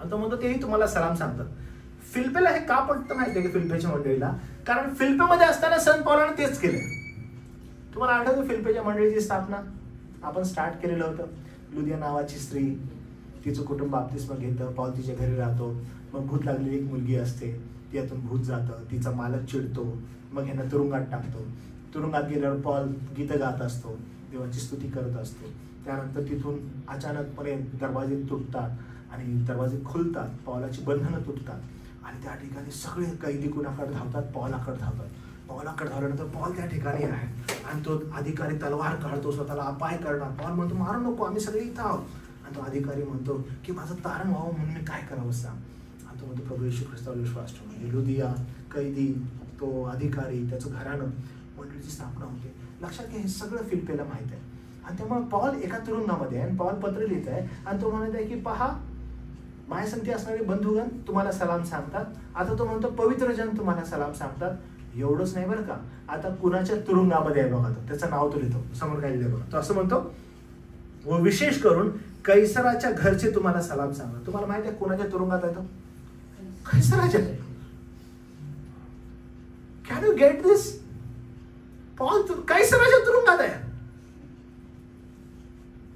आणि तो म्हणतो तेही तुम्हाला सलाम सांगतात. फिलिपेला हे का पटतं माहिती आहे की फिलिपेच्या मंडळीला, कारण फिलिपेमध्ये असताना संत पौलाने तेच केले. तुम्हाला आठवतं फिलिपेच्या मंडळीची स्थापना आपण स्टार्ट केलेलं होतं. लुदिया नावाची स्त्री, तिचं कुटुंब बाप्तिस्मा घेतं, पौल तिच्या घरी राहतो, मग भूत लागलेली एक मुलगी असते, ती यातून भूत जातं, तिचा मालक चिडतो, मग ह्यांना तुरुंगात टाकतो. तुरुंगात गेल्यावर पौल गीतं गात असतो, देवाची स्तुती करत असतो. त्यानंतर तिथून अचानकपणे दरवाजे तुटतात आणि दरवाजे खुलतात, पौलाची बंधनं तुटतात आणि त्या ठिकाणी सगळे कैदी कुणाकडे धावतात, पौलाकडे धावतात. पौलाकडे धावल्यानंतर पौल त्या ठिकाणी आहे आणि तो अधिकारी तलवार काढतो, स्वतःला अपाय करणार. पौल म्हणतो मारू नको, आम्ही सगळे इथं आहोत. आणि तो अधिकारी म्हणतो की माझं तारण व्हावं म्हणून मी काय करावं सांग. आणि तो म्हणतो प्रभू येशू ख्रिस्तावर विश्वास ठेव. म्हणजे लुदिया, कैदी, तो अधिकारी, त्याचं घराणं, मंडळीची स्थापना होते. लक्षात घ्या, हे सगळं फिलिपेला माहित आहे. आणि त्यामुळे पौल एका तुरुंगामध्ये आहे आणि पौल पत्र लिहित आहे आणि तो म्हणत आहे की पहा माझ्या संगती असणारे बंधुगण तुम्हाला सलाम सांगतात. आता तो म्हणतो पवित्र जन तुम्हाला सलाम सांगतात. एवढंच नाही बरं का, आता कुणाच्या तुरुंगामध्ये आहे बघा, त्याचं नाव तो लिहितो, समोर काय लिहिलं बघा. तो असं म्हणतो व विशेष करून कैसराच्या घरचे तुम्हाला सलाम सांगतात. तुम्हाला माहिती आहे कोणाच्या तुरुंगात आहे तो? कैसराच्या. Can you get this? Paul कैसराच्या तुरुंगात आहे.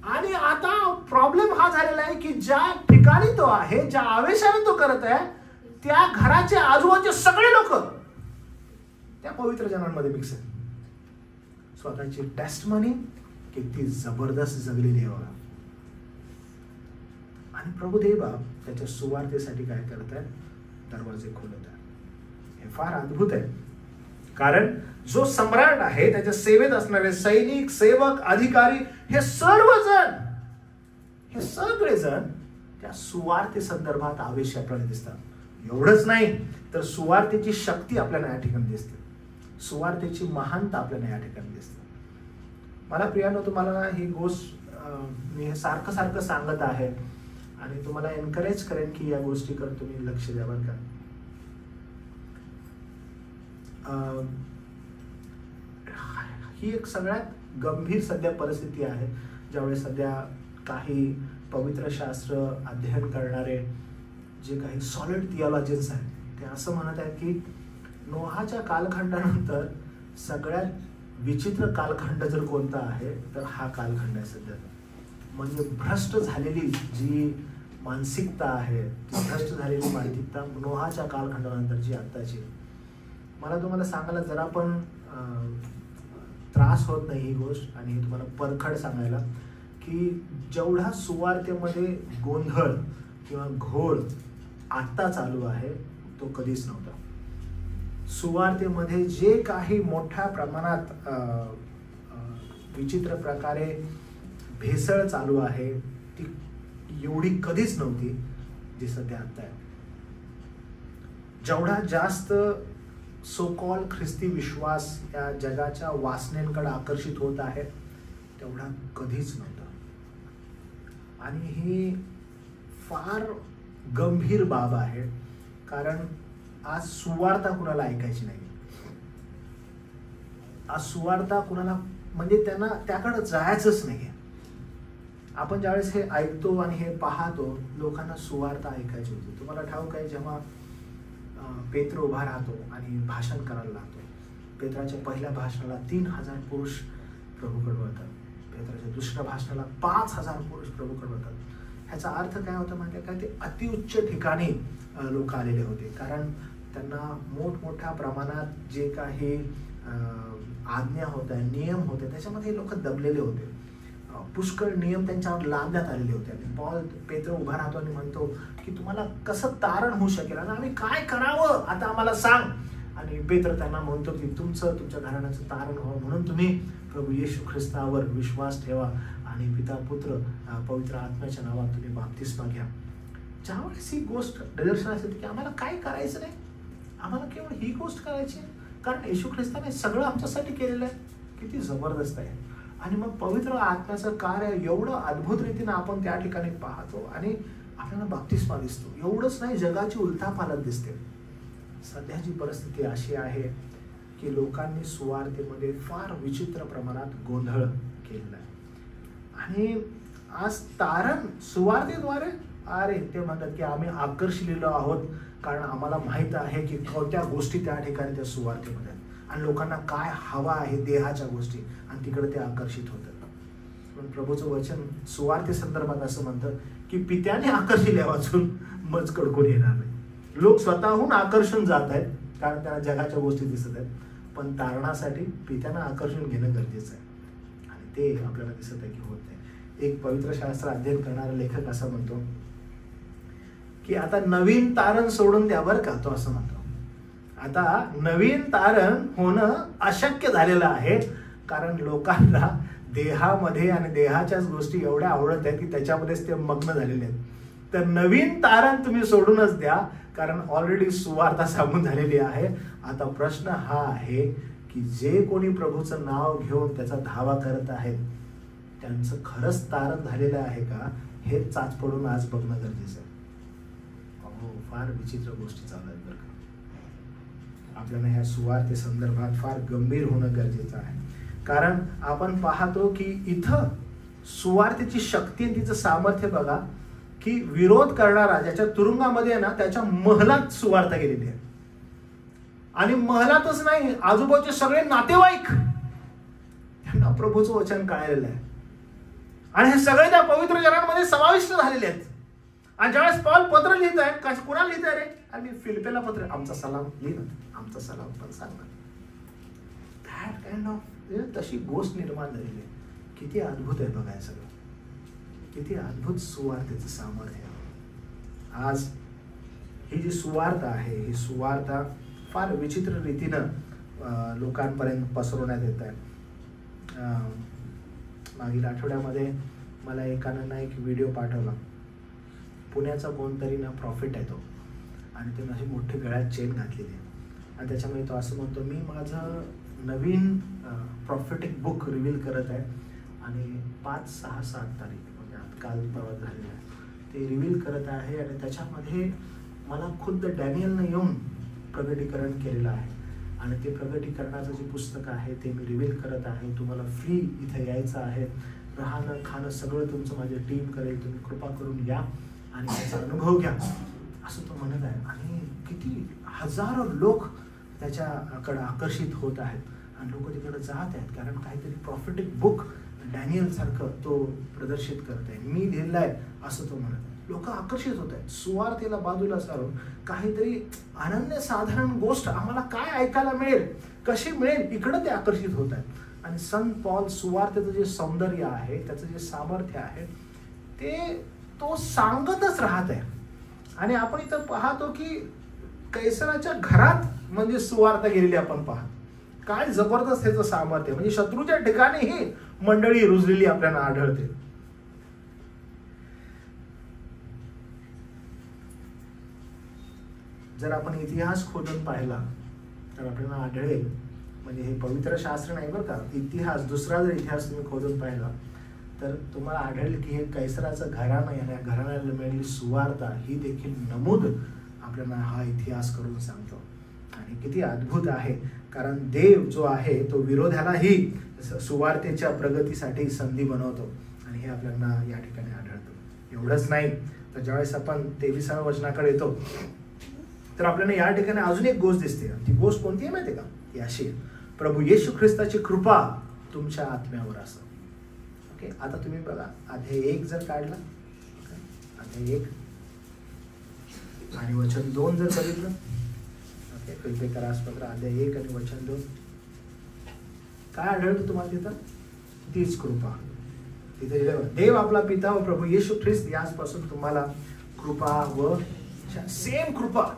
आणि आता प्रॉब्लेम हा झालेला आहे की ज्या ठिकाणी तो आहे, ज्या आवेशाने तो करत आहे, त्या घराचे आजूबाजूचे सगळे लोक त्या पवित्र जनांमध्ये मिक्स आहेत. स्वतःची टेस्टमनी किती जबरदस्त जगलेली आहे बघा. आणि प्रभुदेव त्याच्या सुवार्तेसाठी काय करत आहे, दरवाजे खोलत आहे. हे फार अद्भुत आहे. कारण जो सम्राट आहे, त्याच्या सेवेत असणारे सैनिक, सेवक, अधिकारी, हे सगळेजण त्या सुवार्ते संदर्भात आवेश आपल्याला दिसतात. एवढंच नाही तर सुवार्तेची शक्ती आपल्याला या ठिकाणी दिसते, सुवार्तेची महानता आपल्याला या ठिकाणी दिसते. मला प्रियानो तुम्हाला ही गोष्ट मी हे सारखं सांगत आहे आणि तुम्हाला एनकरेज करेन की या गोष्टीकडे तुम्ही लक्ष द्या बरं का. ही एक सगळ्यात गंभीर सध्या परिस्थिती आहे, ज्यावेळेस सध्या काही पवित्र शास्त्र अध्ययन करणारे जे काही सॉलिड थिओलॉजिन्स आहेत ते असं म्हणत आहेत की नोहाच्या कालखंडानंतर सगळ्यात विचित्र कालखंड जर कोणता आहे तर हा कालखंड आहे सध्या. म्हणजे भ्रष्ट झालेली जी मानसिकता आहे, ती भ्रष्ट झालेली मानसिकता नोहाच्या कालखंडानंतरची आत्ताची. मला तुम्हाला सांगायला जरा पण त्रास होत नाही ही गोष्ट, आणि हे तुम्हाला परखड सांगायला की जेवढा सुवार्तेमध्ये गोंधळ किंवा घोळ आत्ता चालू आहे तो कधीच नव्हता. सुवार्तेमध्ये जे काही मोठ्या प्रमाणात विचित्र प्रकारे भेसळ चालू आहे ती एवढी कधीच नव्हती जी सध्या आता आहे. जेवढा जास्त सो कॉल ख्रिस्ती विश्वास या जगाच्या वासनेकडे आकर्षित होत आहे तेवढा कधीच नव्हता. आणि ही फार गंभीर बाब आहे, कारण आज सुवार्ता कुणाला ऐकायची नाही. आज सुवार्ता कुणाला म्हणजे त्यांना त्याकडे जायचंच नाहीये. आपण ज्यावेळेस हे ऐकतो आणि हे पाहतो, लोकांना सुवार्ता ऐकायची होती. तुम्हाला ठाऊक आहे, जेव्हा पेत्र उभा राहतो आणि भाषण करायला लागतो, पेत्राच्या पहिल्या भाषणाला 3000 पुरुष प्रभूकडे वळतात. पेत्राच्या दुसऱ्या भाषणाला 5000 पुरुष प्रभूकडे वळतात. ह्याचा अर्थ काय होता माहिती का? ते अतिउच्च ठिकाणी लोक आलेले होते, कारण त्यांना मोठमोठ्या प्रमाणात जे काही आज्ञा होत्या, नियम होते, त्याच्यामध्ये लोक दबलेले होते. पुष्कळ नियम त्यांच्यावर लादण्यात आलेले होते. आणि पेत्र उभा राहतो आणि म्हणतो की तुम्हाला कसं तारण होऊ शकेल आणि आम्ही काय करावं आता आम्हाला सांग. आणि पेत्र त्यांना म्हणतो की तुमच्या घराण्याचं तारण व्हावं म्हणून तुम्ही प्रभू येशू ख्रिस्तावर विश्वास ठेवा आणि पिता पुत्र पवित्र आत्म्याच्या नावात तुम्ही बाप्तिस्मा घ्या. ज्यावेळेस ही गोष्ट निदर्शनास येते की आम्हाला काय करायचं नाही, आम्हाला केवळ ही गोष्ट करायची, कारण येशू ख्रिस्ताने सगळं आमच्यासाठी केलेलं आहे. किती जबरदस्त आहे. आणि मग पवित्र आत्म्याचं कार्य एवढं अद्भुत रीतीनं आपण त्या ठिकाणी पाहतो आणि आपल्याला बाप्तिस्मा दिसतो. एवढंच नाही, जगाची उलथापालथ दिसते. सध्याची परिस्थिती अशी आहे की लोकांनी सुवार्तेमध्ये फार विचित्र प्रमाणात गोंधळ केलेला आहे. आणि आज तारण सुवार्तेद्वारे ते म्हणतात की आम्ही आकर्षलेलो आहोत, कारण आम्हाला माहित आहे की कोणत्या गोष्टी त्या ठिकाणी त्या सुवार्तेमध्ये आणि लोकांना काय हवा आहे देहाच्या गोष्टी, आणि तिकडे ते आकर्षित होतात. पण प्रभूचं वचन सुवार्ते संदर्भात असं म्हणतं की पित्याने आकर्षिले वाचून मज कडकून येणार नाही. लोक स्वतःहून आकर्षण जात आहेत कारण त्यांना जगाच्या गोष्टी दिसत आहेत, पण तारणासाठी पित्यानं आकर्षण घेणं गरजेचं आहे आणि ते आपल्याला दिसत आहे की होत नाही. एक पवित्र शास्त्र अध्ययन करणारा लेखक असं म्हणतो की आता नवीन तारण सोडून द्या बरं का. तो असं म्हणतो आता नवीन तारण होणं अशक्य झालेलं आहे, कारण लोकांना देहामध्ये आणि देहाच्याच गोष्टी एवढ्या आवडत आहेत की त्याच्यामध्येच ते मग्न झालेले आहेत. तर नवीन तारण तुम्ही सोडूनच द्या, कारण ऑलरेडी सुवार्ता सांगून झालेली आहे. आता प्रश्न हा आहे की जे कोणी प्रभूचं नाव घेऊन त्याचा धावा करत आहेत त्यांचं खरंच तारण झालेलं आहे का, हे चाच पडून आज बघणं गरजेचं आहे. फार विचित्र गोष्टी चालू आहेत बरं का. आपल्याला ह्या सुवार्ते संदर्भात फार गंभीर होणं गरजेचं आहे, कारण आपण पाहतो की इथं सुवार्तेची शक्ती आणि तिचं सामर्थ्य बघा की विरोध करणारा ज्याच्या तुरुंगामध्ये आहे ना, त्याच्या महलात सुवार्ता गेलेली आहे. आणि महलातच नाही, आजूबाजूचे सगळे नातेवाईक त्यांना प्रभूचं वचन कळालेलं आहे आणि हे सगळे त्या पवित्र जनांमध्ये समाविष्ट झालेले आहेत. आणि ज्यावेळेस पौल पत्र लिहित आहे, कुणाला लिहित आहे रे? आणि फिलिप्पीला पत्र, आमचा सलाम लिहिलं, आमचा सलाम पण सांगा. दॅट काइंड ऑफ तशी गोष्ट निर्माण झालेली आहे. किती अद्भुत आहे बघा हे सगळं, किती अद्भुत सुवार्तेचं सामर्थ्य आहे. आज ही जी सुवार्ता आहे, ही सुवार्ता फार विचित्र रीतीनं लोकांपर्यंत पसरवण्यात येत आहे. मागील आठवड्यामध्ये मला एकानं एक व्हिडिओ पाठवला. पुण्याचा कोणतरी ना प्रॉफिट आहे तो, आणि त्यानं अशी मोठी गळ्यात चेन घातलेली आहे आणि त्याच्यामध्ये तो असं म्हणतो मी माझं नवीन प्रॉफिटिक बुक रिव्हील करत आहे आणि 5, 6, 7 तारीख म्हणजे काल परवा झालेलं आहे ते रिव्हील करत आहे. आणि त्याच्यामध्ये मला खुद्द डॅनियलनं येऊन प्रगटीकरण केलेलं आहे आणि ते प्रगटीकरणाचं जे पुस्तक आहे ते मी रिव्हील करत आहे. तुम्हाला फ्री इथे यायचं आहे, राहणं खाणं सगळं तुमचं माझी टीम करेल, तुम्ही कृपा करून या आणि त्याचा अनुभव घ्या, असं तो म्हणत आहे. आणि किती हजारो लोक त्याच्याकडे आकर्षित होत आहेत आणि लोक तिकडे जात आहेत, कारण काहीतरी प्रॉफिटिक बुक डॅनियल सारखं तो प्रदर्शित करत आहे, मी लिहिलं आहे असं तो म्हणत आहे. लोक आकर्षित होत आहेत. सुवार्तेला बाजूला सारून काहीतरी अनन्यसाधारण गोष्ट आम्हाला काय ऐकायला मिळेल, कशी मिळेल, इकडं ते आकर्षित होत आहेत. आणि संत पॉल सुवार्तेचं जे सौंदर्य आहे, त्याचं जे सामर्थ्य आहे ते तो सांगतच राहत आहे. आणि आपण इथं पाहतो की कैसराच्या घरात म्हणजे सुवार्ता गेलेली आपण पाहतो. काय जबरदस्त ह्याचं सामर्थ्य, म्हणजे शत्रूच्या ठिकाणीही मंडळी रुजलेली आपल्याला आढळते. जर आपण इतिहास खोदून पाहिला तर आपल्याला आढळेल, म्हणजे हे पवित्र शास्त्र नाही बरं का, इतिहास, दुसरा जर इतिहास तुम्ही खोदून पाहिला तर तुम्हाला आढळेल की हे कैसराचं घराणं आहे, या घराण्याला मिळालेली सुवार्ता ही देखील नमूद आपल्याला हा इतिहास करून सांगतो. आणि किती अद्भुत आहे, कारण देव जो आहे तो विरोधालाही सुवार्तेच्या प्रगतीसाठी संधी बनवतो, आणि हे आपल्याला या ठिकाणी आढळतं. एवढंच नाही तर ज्यावेळेस आपण 23व्या वचनाकडे येतो तर आपल्याला या ठिकाणी अजून एक गोष्ट दिसते. ती गोष्ट कोणती आहे माहिती का? ती अशी, प्रभू येशू ख्रिस्ताची कृपा तुमच्या आत्म्यावर असो. ओके, आता तुम्ही बघा, अध्याय 1 जर काढला, अध्याय 1 आणि वचन 2 जर बघितलं, ओके, फिलिप्पियरास पत्र अध्याय 1 आणि वचन 2, काय आढळतं तुम्हाला तिथं? तीच कृपा तिथे. देव आपला पिता व प्रभू येशू ख्रिस्त याचपासून तुम्हाला कृपा व सेम कृपा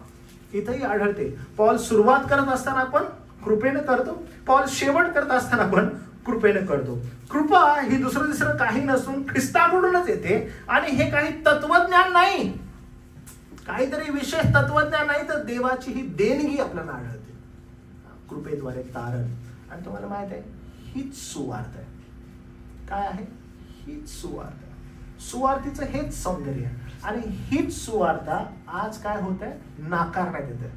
इथेही आढळते. पॉल सुरुवात करत असताना पण कृपेने करतो, पॉल शेवट करत असताना पण कृपेने करतो. कृपा ही दुसरं तिसरं काही नसून ख्रिस्ताकडूनच येते, आणि हे काही तत्वज्ञान नाही, काहीतरी विशेष तत्वज्ञान नाही, तर देवाची ही देणगी आपल्याला आढळते, कृपेद्वारे तारण. आणि तुम्हाला माहित आहे, हीच सुवार्ता आहे. काय आहे? हीच सुवार्ता. सुवार्तेचं हेच सौंदर्य आहे, आणि हीच सुवार्ता आज काय होत आहे? नाकारण्यात येते.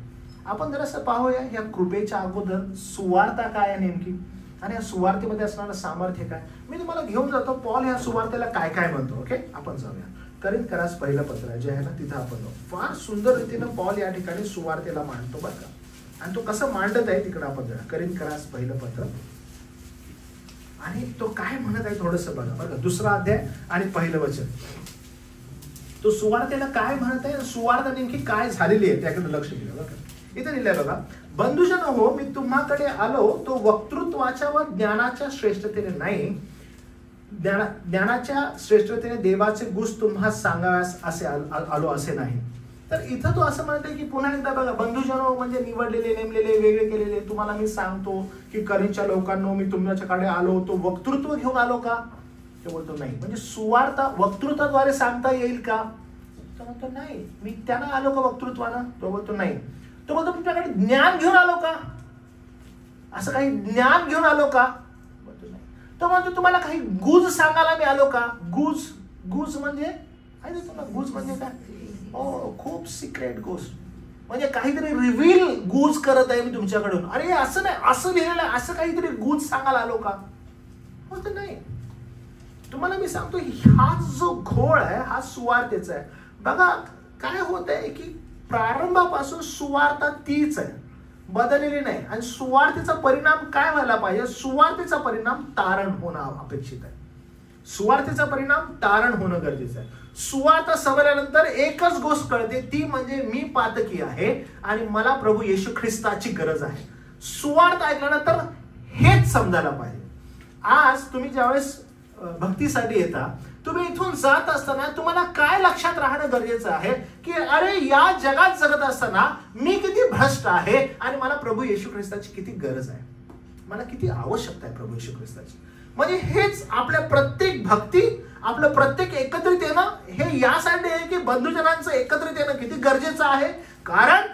आपण जरासं पाहूया या कृपेच्या अगोदर सुवार्ता काय आहे नेमकी, आणि या सुवार्तेमध्ये असणारं सामर्थ्य काय. मी तुम्हाला घेऊन जातो, पॉल या सुवार्तेला काय काय म्हणतो. ओके, आपण जाऊया. करिंथकरास पहिलं पत्र जे आहे ना, तिथं आपण जाऊ. फार सुंदर रीतीनं पॉल या ठिकाणी सुवार्तेला मांडतो बरं का, आणि तो कसं मांडत आहे तिकडं आपण जाऊया. करिंथकरास पहिलं पत्र, आणि तो काय म्हणत आहे थोडंसं बघा बरं का. 2रा अध्याय आणि 1लं वचन. तो सुवार्तेला काय म्हणत आहे, सुवार्ता नेमकी काय झालेली आहे त्याकडे लक्ष दिलं बघा. इथे लिहिलंय बघा, बंधुजन हो, मी तुम्हाकडे आलो तो वक्तृत्वाच्या व ज्ञानाच्या श्रेष्ठतेने नाही, ज्ञानाच्या श्रेष्ठतेने देवाचे गुण तुम्हा सांगाव्यास असे आलो असे नाही. तर इथं तो असं म्हणतोय की पुन्हा एकदा बघा, बंधुजन हो म्हणजे निवडलेले, नेमलेले, वेगळे केलेले. तुम्हाला मी सांगतो की करिंथच्या लोकांनो, मी तुमच्याकडे आलो तो वक्तृत्व घेऊन आलो का? ते बोलतो नाही. म्हणजे सुवार्ता वक्तृत्वाद्वारे सांगता येईल का? तो म्हणतो नाही. मी त्यांना आलो का वक्तृत्वानं? तो बोलतो नाही. तो बोलतो तुमच्याकडे ज्ञान घेऊन आलो का? असं काही ज्ञान घेऊन आलो का? बोलतो नाही. तो म्हणतो तुम्हाला काही गुज सांगायला मी आलो का? गुज, गुज म्हणजे काय? तुम्हाला गुज म्हणजे काय? खूप सिक्रेट गोष्ट, म्हणजे काहीतरी रिव्हील गुज करत आहे मी तुमच्याकडून. अरे असं नाही, असं लिहिलेलं आहे, असं काहीतरी गुज सांगायला आलो का? बोलतो नाही. तुम्हाला मी सांगतो, हा जो घोळ आहे हा सुवार्तेचा आहे. बघा काय होत आहे की प्रारंभापासून सुवार्ता तीच आहे, बदललेली नाही. आणि सुवार्तेचा परिणाम काय व्हायला पाहिजे? सुवार्तेचा परिणाम तारण होणं अपेक्षित आहे. सुवार्तेचा परिणाम तारण होणं गरजेचं आहे. सुवार्ता समजल्यानंतर एकच गोष्ट कळते, ती म्हणजे मी पातकी आहे आणि मला प्रभू येशू ख्रिस्ताची गरज आहे. सुवार्ता ऐकल्यानंतर हेच समजायला पाहिजे. आज तुम्ही ज्यावेळेस भक्तीसाठी येता, तुम्ही इथून जात असताना तुम्हाला काय लक्षात राहणं गरजेचं आहे की अरे या जगात जगत असताना मी किती भ्रष्ट आहे आणि मला प्रभू येशू ख्रिस्ताची किती गरज आहे, मला किती आवश्यकता आहे प्रभू येशू ख्रिस्ताची. म्हणजे हेच आपल्या प्रत्येक भक्ती, आपलं प्रत्येक एकत्रित येणं हे यासाठी आहे की बंधुजनांचं एकत्रित येणं किती गरजेचं आहे. कारण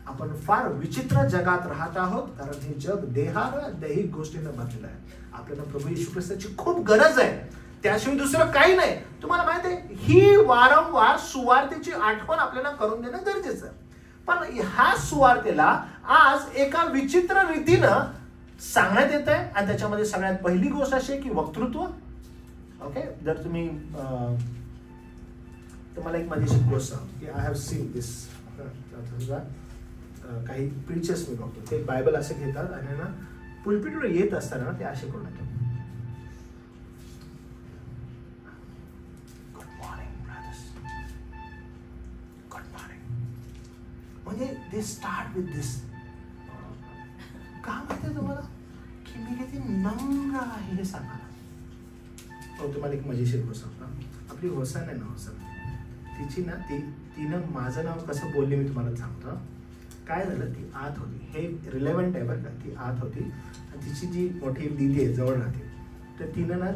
आपण फार विचित्र जगात राहत आहोत, कारण हे जग दैहिक गोष्टींना भरलेलं आहे. आपल्याला प्रभू येशू ख्रिस्ताची खूप गरज आहे, त्याशिवाय दुसरं काही नाही. तुम्हाला माहित आहे, ही वारंवार सुवार्तेची आठवण आपल्याला करून देणं गरजेचं आहे. पण ह्या सुवार्तेला आज एका विचित्र रीतीनं सांगण्यात येत आहे, आणि त्याच्यामध्ये सगळ्यात पहिली गोष्ट अशी आहे की वक्तृत्व. ओके, जर तुम्ही तुम्हाला एक मजेशीर गोष्ट सांगतो की आय हॅव सीन दिस. काही प्रीचर्स मी बघतो, ते बायबल असे घेतात आणि ना पुलपिटवर येत असताना ते असे करून येतात, good morning brothers, good morning. म्हणजे दे स्टार्ट विथ दिस. का माहिती तुम्हाला की मी किती नम्र आहे हे सांगा. तुम्हाला एक मजेशीर गोष्ट सांगतो. आपली होसन आहे ना, होसन, तिची ना तिनं माझं नाव कसं बोलले मी तुम्हाला सांगतो. काय झालं, ती आत होती, हे रिलेव्हंट आहे बरं का, ती आत होती आणि तिची जी मोठी दीदी आहे जवळ राहते, तर तिनं ना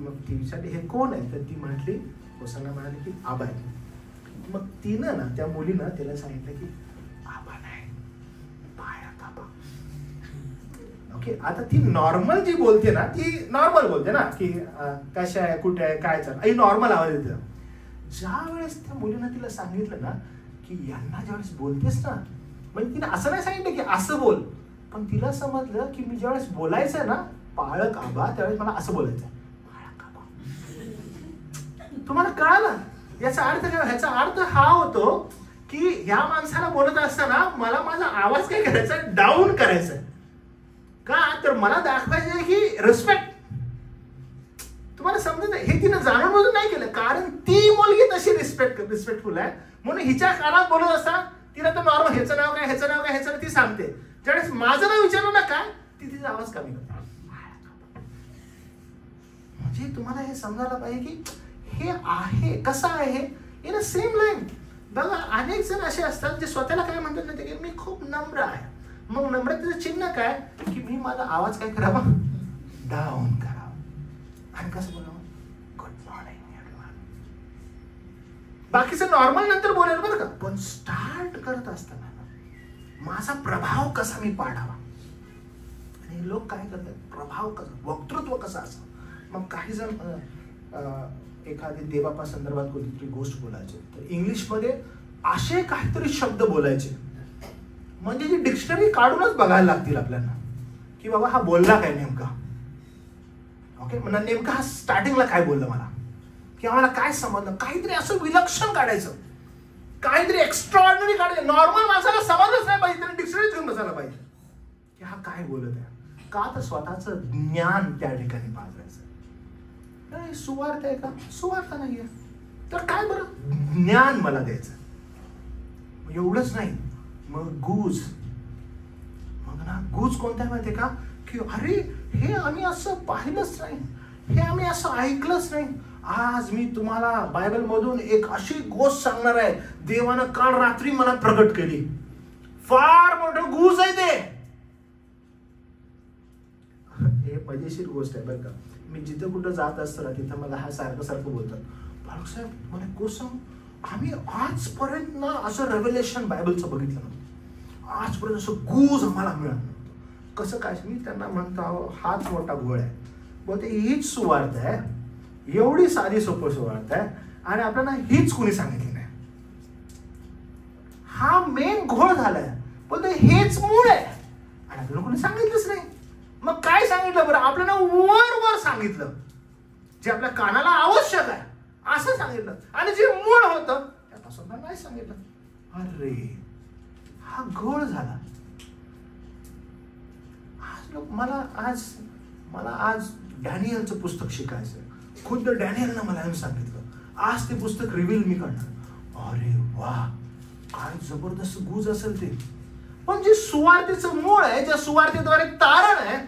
मग ती विचारली हे कोण आहे, तर ती म्हटली, होसाना म्हणाली की आबा आहे. मग तिनं ना त्या मुलीनं तिला सांगितलं की आबा नाही, पायात आबा. ओके, आता ती नॉर्मल जी बोलते ना, ती नॉर्मल बोलते ना की कशा आहे, कुठे आहे, काय चाल, आई नॉर्मल आवाज येतं. ज्या वेळेस त्या मुलीनं तिला सांगितलं ना की यांना ज्यावेळेस बोलतेस ना, म्हणजे तिने असं नाही सांगितलं की असं बोल, पण तिला समजलं की मी ज्यावेळेस बोलायचंय ना पाळक आबा, त्यावेळेस मला असं बोलायचं पाळक आबा. तुम्हाला कळालं याचा अर्थ काय? ह्याचा अर्थ हा होतो की ह्या माणसाला बोलत असताना मला माझा आवाज काय करायचा, डाऊन करायचा. का तर मला दाखवायचं की रिस्पेक्ट. तुम्हाला समजत नाही, हे तिने जाणून बुजून नाही केलं, कारण ती मुलगी तशी रिस्पेक्टफुल आहे म्हणून हिच्या कानात बोलत असता तिला तर नॉर्मल ह्याचं नाव काय, ह्याचं नाव काय, ह्याचं ती सांगते. ज्यावेळेस माझं नाव विचारलं ना काय, ती तिचा आवाज कमी करते. म्हणजे तुम्हाला हे समजायला पाहिजे की हे आहे कसं आहे इन अ सेम लाईन. बघा अनेक जण असे असतात जे स्वतःला काय म्हणतात ना, ते की मी खूप नम्र आहे. मग नम्रतेचं चिन्ह काय की मी माझा आवाज काय करावा, डाऊन करावा. आणि कसं बोलावं, गुड मॉर्निंग एव्हरीवन. बाकीचं नॉर्मल नंतर बोलेल बरं का, पण स्टार्ट करत असताना माझा प्रभाव कसा मी पाडावा. आणि लोक काय करतात, प्रभाव कसा, वक्तृत्व कसं असं. मग काही जण एखादी देवापा संदर्भात कोणतीतरी गोष्ट बोलायचे, तर इंग्लिशमध्ये असे काहीतरी शब्द बोलायचे म्हणजे जी डिक्शनरी काढूनच बघायला लागतील आपल्याला की बाबा हा बोलला काय नेमका. ओके, म्हणजे नेमका हा स्टार्टिंगला काय बोललं मला, की आम्हाला काय समजलं, काहीतरी असं विलक्षण काढायचं, काहीतरी एक्स्ट्राऑर्डिनरी काढायचं. नॉर्मल माणसाला समजच नाही पाहिजे, त्याने डिक्शनरी घेऊन बसायला पाहिजे की हा काय बोलत आहे. का तर स्वतःचं ज्ञान त्या ठिकाणी पाजरायचं. नाही सुवार्थ आहे का, सुवार्थ नाहीये, तर काय बरं ज्ञान मला द्यायचं. एवढंच नाही, मग गुज. मग ना गुज कोणत्या माहितीये का, की अरे हे आम्ही असं पाहिलंच नाही, हे आम्ही असं ऐकलंच नाही. आज मी तुम्हाला बायबल मधून एक अशी गोष्ट सांगणार आहे, देवानं काल रात्री मला प्रकट केली. फार मोठं गुज आहे ते. हे मजेशीर गोष्ट आहे बरं का. मी जिथं कुठं जात असतो ना तिथं मला हा सारखं बोलतात, पालक साहेब मला गोष्ट सांग, आम्ही आजपर्यंत ना असं रेव्हेलेशन बायबलचं बघितलं नव्हतं, आजपर्यंत असं गुज आम्हाला मिळत नव्हतं. कसं काय? मी त्यांना म्हणतो हाच मोठा घोळ आहे. बोलते हीच सुवार्थ आहे, एवढी साधी सोपं सुवार्थ आहे आणि आपल्याला हीच कुणी सांगितली नाही. हा मेन घोळ झालाय. बोलते हेच मूळ आहे आणि आपल्याला कोणी सांगितलंच नाही. मग काय सांगितलं बरं, आपल्याला वर सांगितलं जे आपल्या कानाला आवश्यक आहे असं सांगितलं, आणि जे मूळ होतं त्यापासून नाही सांगितलं. अरे हा घोळ झाला. मला आज डॅनियलचं पुस्तक शिकायचं, खुद्द डॅनियलनं मला येऊन सांगितलं, आज ते पुस्तक रिव्हील मी करणार. अरे वा, काय जबरदस्त गुज असेल ते. पण जे सुवार्थेचं मूळ आहे, ज्या सुवार्थेद्वारे तारण आहे,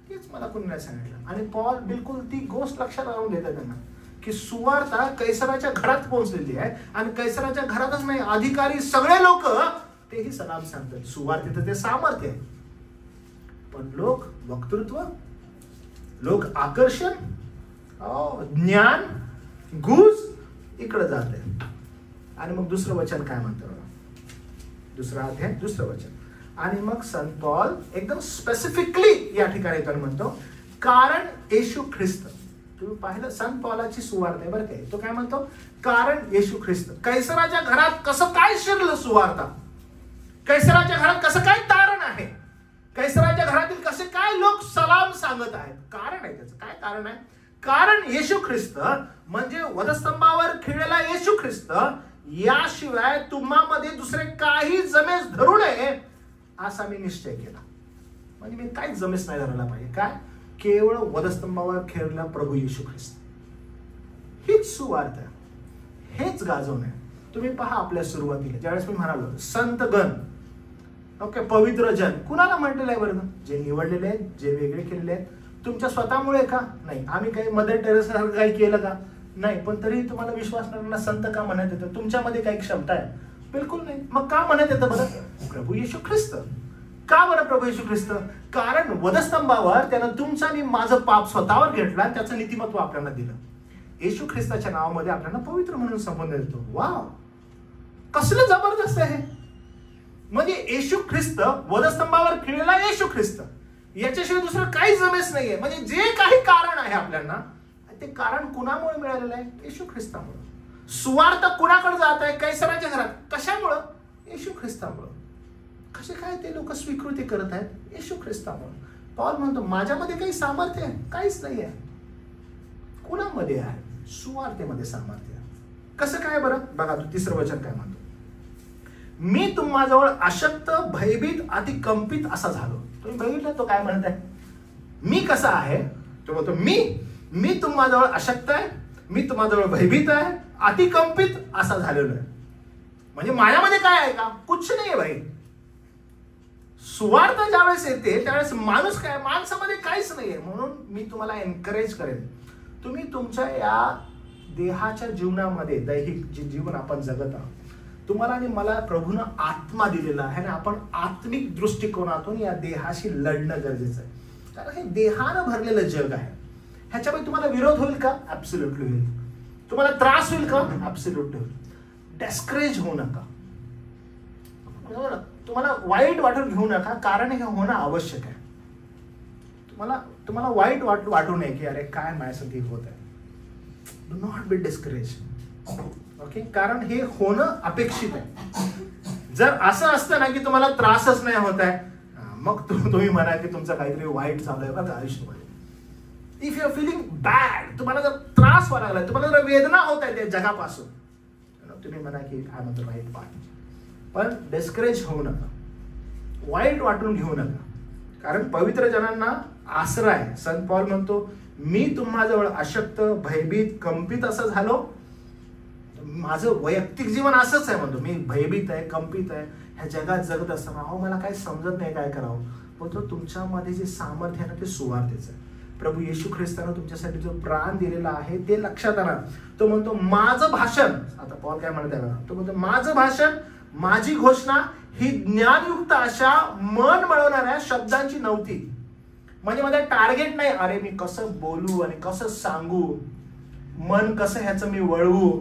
तेच मला कोणी नाही सांगितलं. आणि पॉल बिलकुल ती गोष्ट लक्षात आणून देतात त्यांना की सुवार्ता कैसराच्या घरात पोहोचलेली आहे आणि कैसराच्या घरातच नाही, अधिकारी सगळे लोक तेही सलाम सांगतात. सुवार्तेचं ते सामर्थ्य आहे. पण लोक वक्तृत्व, लोक आकर्षण, ज्ञान, गुज इकडे जाते. आणि मग दुसरं वचन काय म्हणतं, दुसरा अध्याय दुसरं वचन. आणि मग संत पॉल एकदम स्पेसिफिकली या ठिकाणी तर म्हणतो, कारण येशू ख्रिस्त. तुम्ही पाहिलं संत पॉलाची सुवार्थ आहे बरं काय, तो काय म्हणतो, कारण येशू ख्रिस्त. कैसराच्या घरात कसं काय शिरलं सुवार्ता, कैसराच्या घरात कसं काय तारण आहे, कैसराच्या घरातील कसे काय लोक सलाम सांगत आहेत. कारण आहे त्याचं. काय कारण आहे? कारण येशू ख्रिस्त म्हणजे वधस्तंभावर खिळलेला येशू ख्रिस्त, याशिवाय तुम्हामध्ये दुसरे काही जमेस धरू नये असा मी निश्चय केला. म्हणजे मी काहीच जमेस नाही धरायला पाहिजे. काय? केवळ वधस्तंभावर खेळला प्रभू येशू ख्रिस्त. हीच सुवार्थ आहे, हेच गाजवण आहे. तुम्ही पहा आपल्या सुरुवातीला ज्यावेळेस मी म्हणालो संतगण, ओके, पवित्र जन, कुणाला म्हटलेलं आहे बरं? जे निवडलेले आहेत, जे वेगळे केलेले आहेत. तुमच्या स्वतःमुळे का? नाही. आम्ही काही मदर टेरेसा काही केलं का? नाही. पण तरी तुम्हाला विश्वास नसताना संत का म्हणत येतं? तुमच्यामध्ये काही क्षमता आहे? बिलकुल नाही. मग का म्हणत येतं बरं? प्रभू येशू ख्रिस्त. का बरं प्रभू येशू ख्रिस्त? कारण वधस्तंभावर त्यानं तुमचं आणि माझं पाप स्वतःवर घेतला आणि त्याचं नीतिमत्व आपल्याला दिलं. येशू ख्रिस्ताच्या नावामध्ये आपल्याला पवित्र म्हणून संबोधन देतो. वाव, कसलं जबरदस्त आहे. म्हणजे येशू ख्रिस्त वधस्तंभावर खिळलेला येशू ख्रिस्त, याच्याशिवाय दुसरं काही जमेच नाहीये. म्हणजे जे काही कारण आहे आपल्याला, ते कारण कुणामुळे मिळालेलं आहे? येशू ख्रिस्तामुळे. सुवार्थ कुणाकडे जात आहे? कैसराच्या घरात. कशामुळं? येशू ख्रिस्तामुळं. कसे काय ते लोक स्वीकृती करत आहेत? येशू ख्रिस्तामुळं. पौल म्हणतो माझ्यामध्ये काही सामर्थ्य आहे? काहीच नाही आहे. कुणामध्ये आहे? सुवार्थेमध्ये सामर्थ्य आहे. कसं काय बरं? बघा तू तिसरं वचन काय म्हणतो, मी तुम्हाजवळ अशक्त, भयभीत, अतिकंपित असा झालो. तुम्ही बघितलं तो काय म्हणत आहे? मी कसा आहे? तो म्हणतो मी तुम्हाजवळ अशक्त आहे, मी तुम्हाजवळ भयभीत आहे, अतिकंपित असा झालेलो आहे. म्हणजे माझ्यामध्ये काय आहे का? कुछ नाही भाई. सुवार्थ ज्यावेळेस येते त्यावेळेस माणूस काय, माणसामध्ये काहीच नाहीये. म्हणून मी तुम्हाला एनकरेज करेन, तुम्ही तुमच्या या देहाच्या जीवनामध्ये, दैहिक जे जीवन आपण जगत आहोत, तुम्हाला आणि मला प्रभूनं आत्मा दिलेला आहे आणि आपण आत्मिक दृष्टिकोनातून या देहाशी लढणं गरजेचं आहे. कारण हे देहानं भरलेलं जग आहे. ह्याच्यामुळे तुम्हाला विरोध होईल का? ऍब्सोल्युटली होईल. तुम्हाला त्रास होईल का? ऍब्सोल्युटली होईल. डिस्करेज होऊ नका. तुम्हाला वाईट वाटून घेऊ नका, कारण हे होणं आवश्यक आहे. तुम्हाला वाईट वाटू नये की अरे काय माझ्यासाठी होत आहे. Do not be discourage. Okay, कारण हे होणं अपेक्षित आहे. जर असं असतं ना की तुम्हाला त्रासच नाही होत आहे, मग तुम्ही म्हणा की तुमचं काहीतरी वाईट चालू आहे बघा आयुष्यामध्ये. If you are feeling bad, तुम्हाला जर त्रास व्हायला लागला, तुम्हाला जर वेदना होत आहे त्या जगापासून, तुम्ही म्हणा की I am the right path. पण डिस्करेज होऊ नका, वाईट वाटून घेऊ नका. कारण पवित्र जनांना आसरा आहे. संत पौल म्हणतो मी तुम्हाजवळ अशक्त, भयभीत, कंपित असं झालो. माझं वैयक्तिक जीवन असंच आहे. म्हणतो मी भयभीत आहे, कंपित आहे, ह्या जगात जगत असताना अहो मला काही समजत नाही काय करावं. बोलतो तुमच्यामध्ये जे सामर्थ्य आहे ना ते सुवार्थेचं आहे. प्रभू येशू ख्रिस्तानं तुमच्यासाठी जो प्राण दिलेला आहे ते लक्षात आणा. तो म्हणतो माझं भाषण, आता पौल काय म्हणत आहे, तो म्हणतो माझं भाषण, माझी घोषणा ही ज्ञानयुक्त अशा मन मिळवणाऱ्या शब्दांची नव्हती. म्हणजे माझं टार्गेट नाही अरे मी कसं बोलू आणि कसं सांगू, मन कसं ह्याचं मी वळवू,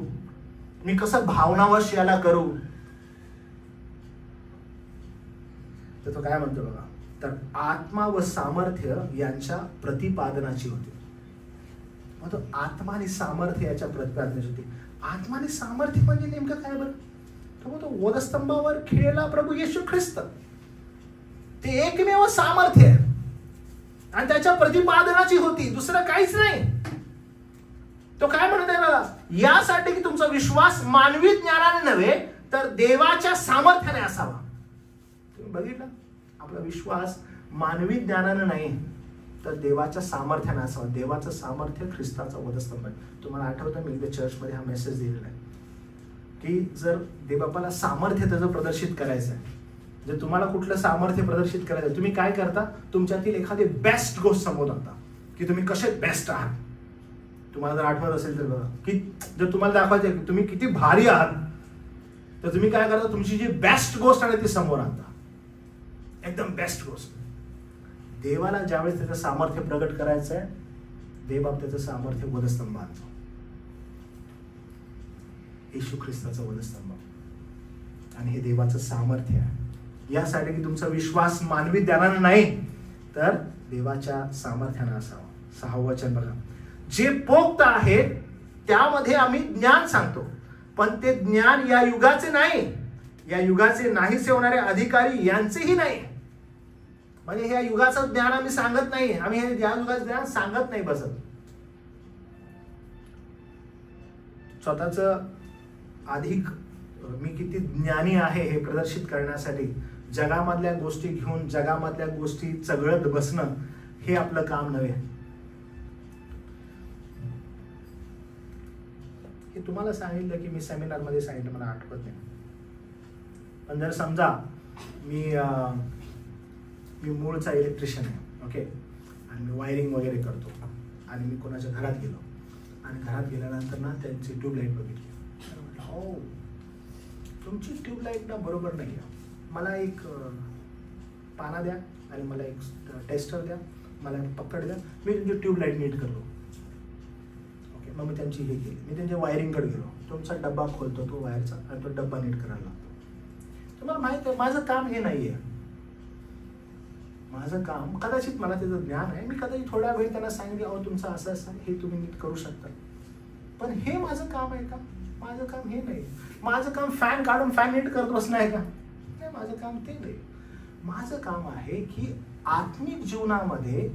मी कसं भावनावश याला करू. तर तो काय म्हणतो बघा, तर आत्मा व सामर्थ्य यांच्या प्रतिपादनाची होती. मग तो आत्मा आणि सामर्थ्य याच्या प्रतिपादनाची होती. आत्मा आणि सामर्थ्य म्हणजे नेमकं काय बरं? तो वधस्तंभावर खिळलेला प्रभू येशू ख्रिस्त, ते एकमेव सामर्थ्य आहे आणि त्याच्या प्रतिपादनाची होती, दुसरं काहीच नाही. तो काय म्हणत आहे बघा, यासाठी की तुमचा विश्वास मानवी ज्ञानाने नव्हे तर देवाच्या सामर्थ्याने असावा. तुम्ही बघितलं, आपला विश्वास मानवी ज्ञानाने नाही तर देवाच्या सामर्थ्याने असावा. देवाचं सामर्थ्य ख्रिस्ताचा वधस्तंभ आहे. तुम्हाला आठवतं मी एकदा चर्चमध्ये हा मेसेज दिलेला आहे की जर देवबापाला सामर्थ्य त्याचं प्रदर्शित करायचं आहे, जर तुम्हाला कुठलं सामर्थ्य प्रदर्शित करायचं आहे, तुम्ही काय करता? तुमच्यातील एखादी बेस्ट गोष्ट समोर आणता की तुम्ही कसे बेस्ट आहात. तुम्हाला जर आठवत असेल तर बघा की जर तुम्हाला दाखवायचं की तुम्ही किती भारी आहात तर तुम्ही काय करता? तुमची जी बेस्ट गोष्ट आहे ती समोर आणता, एकदम बेस्ट गोष्ट. देवाला ज्यावेळेस त्याचं सामर्थ्य प्रगट करायचं आहे, देवबाप त्याचं सामर्थ्य वधस्तंभ आणतो. येशू ख्रिस्ताचा वधस्तंभ, आणि हे देवाचं सामर्थ्य आहे. यासाठी की तुमचा विश्वास मानवी ज्ञानाने नाही तर देवाच्या सामर्थ्याने असावा. 6वं वचन बघा, जे पोक्त आहे त्यामध्ये आम्ही ज्ञान सांगतो, पण ते ज्ञान या युगाचे नाही, या युगाचे नाहीसे होणारे अधिकारी यांचेही नाही. म्हणजे ह्या युगाचं ज्ञान आम्ही सांगत नाही, आम्ही हे या युगाचं ज्ञान सांगत नाही बसत. स्वतःच अधिक मी किती ज्ञानी आहे हे प्रदर्शित करण्यासाठी जगामधल्या गोष्टी घेऊन जगामधल्या गोष्टी चघळत बसणं हे आपलं काम नव्हे. हे तुम्हाला सांगितलं की मी सेमिनार मध्ये सांगितलं, मला आठवत नाही. पण जर समजा मी मूळचा इलेक्ट्रिशियन आहे, ओके, आणि मी वायरिंग वगैरे करतो आणि मी कोणाच्या घरात गेलो आणि घरात गेल्यानंतर ना त्यांची ट्यूबलाईट बघितली. हो, तुमची ट्यूबलाईट ना बरोबर नाही आहे. मला एक पाना द्या आणि मला एक टेस्टर द्या, मला एक पकड द्या, मी तुमची ट्यूबलाईट नीट करतो. ओके, मग मी त्यांची हे केली, मी त्यांच्या वायरिंगकडे गेलो, तुमचा डब्बा खोलतो तो वायरचा आणि तो डब्बा नीट करायला लागतो. तुम्हाला माहित आहे माझं काम हे नाहीये. माझं काम, कदाचित मला त्याचं ज्ञान आहे, मी कदाचित थोड्या वेळ त्यांना सांगितलं अहो तुमचं असं असं हे तुम्ही नीट करू शकता, पण हे माझं काम आहे का? माझं काम हे नाही. माझं काम फॅन काढून फॅन नीट करत बसणं आहे का? नाही, माझं काम ते नाही. माझं काम आहे की आत्मिक जीवनामध्ये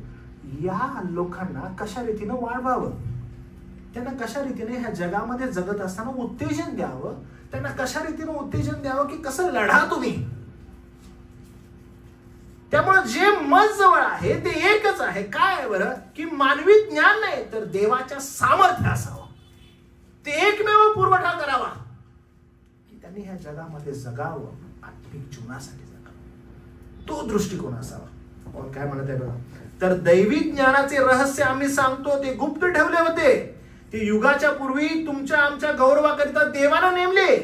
या लोकांना कशा रीतीनं वाढवावं, त्यांना कशा रीतीने ह्या जगामध्ये जगत असताना उत्तेजन द्यावं, त्यांना कशा रीतीनं उत्तेजन द्यावं की कसं लढा तुम्ही. त्यामुळे जे मत जवळ आहे ते एकच आहे, काय आहे बरं, की मानवी ज्ञान नाही तर देवाच्या सामर्थ्य असावं, ते एकमेव पुरवठा करावा की त्यांनी ह्या जगामध्ये जगावं, आत्मिक जीवनासाठी जगावं, तो दृष्टिकोन असावा. कोण काय म्हणत आहे बघा, तर दैवी ज्ञानाचे रहस्य आम्ही सांगतो ते गुप्त ठेवले होते, ते युगाच्या पूर्वी तुमच्या आमच्या गौरवाकरिता देवानं नेमले,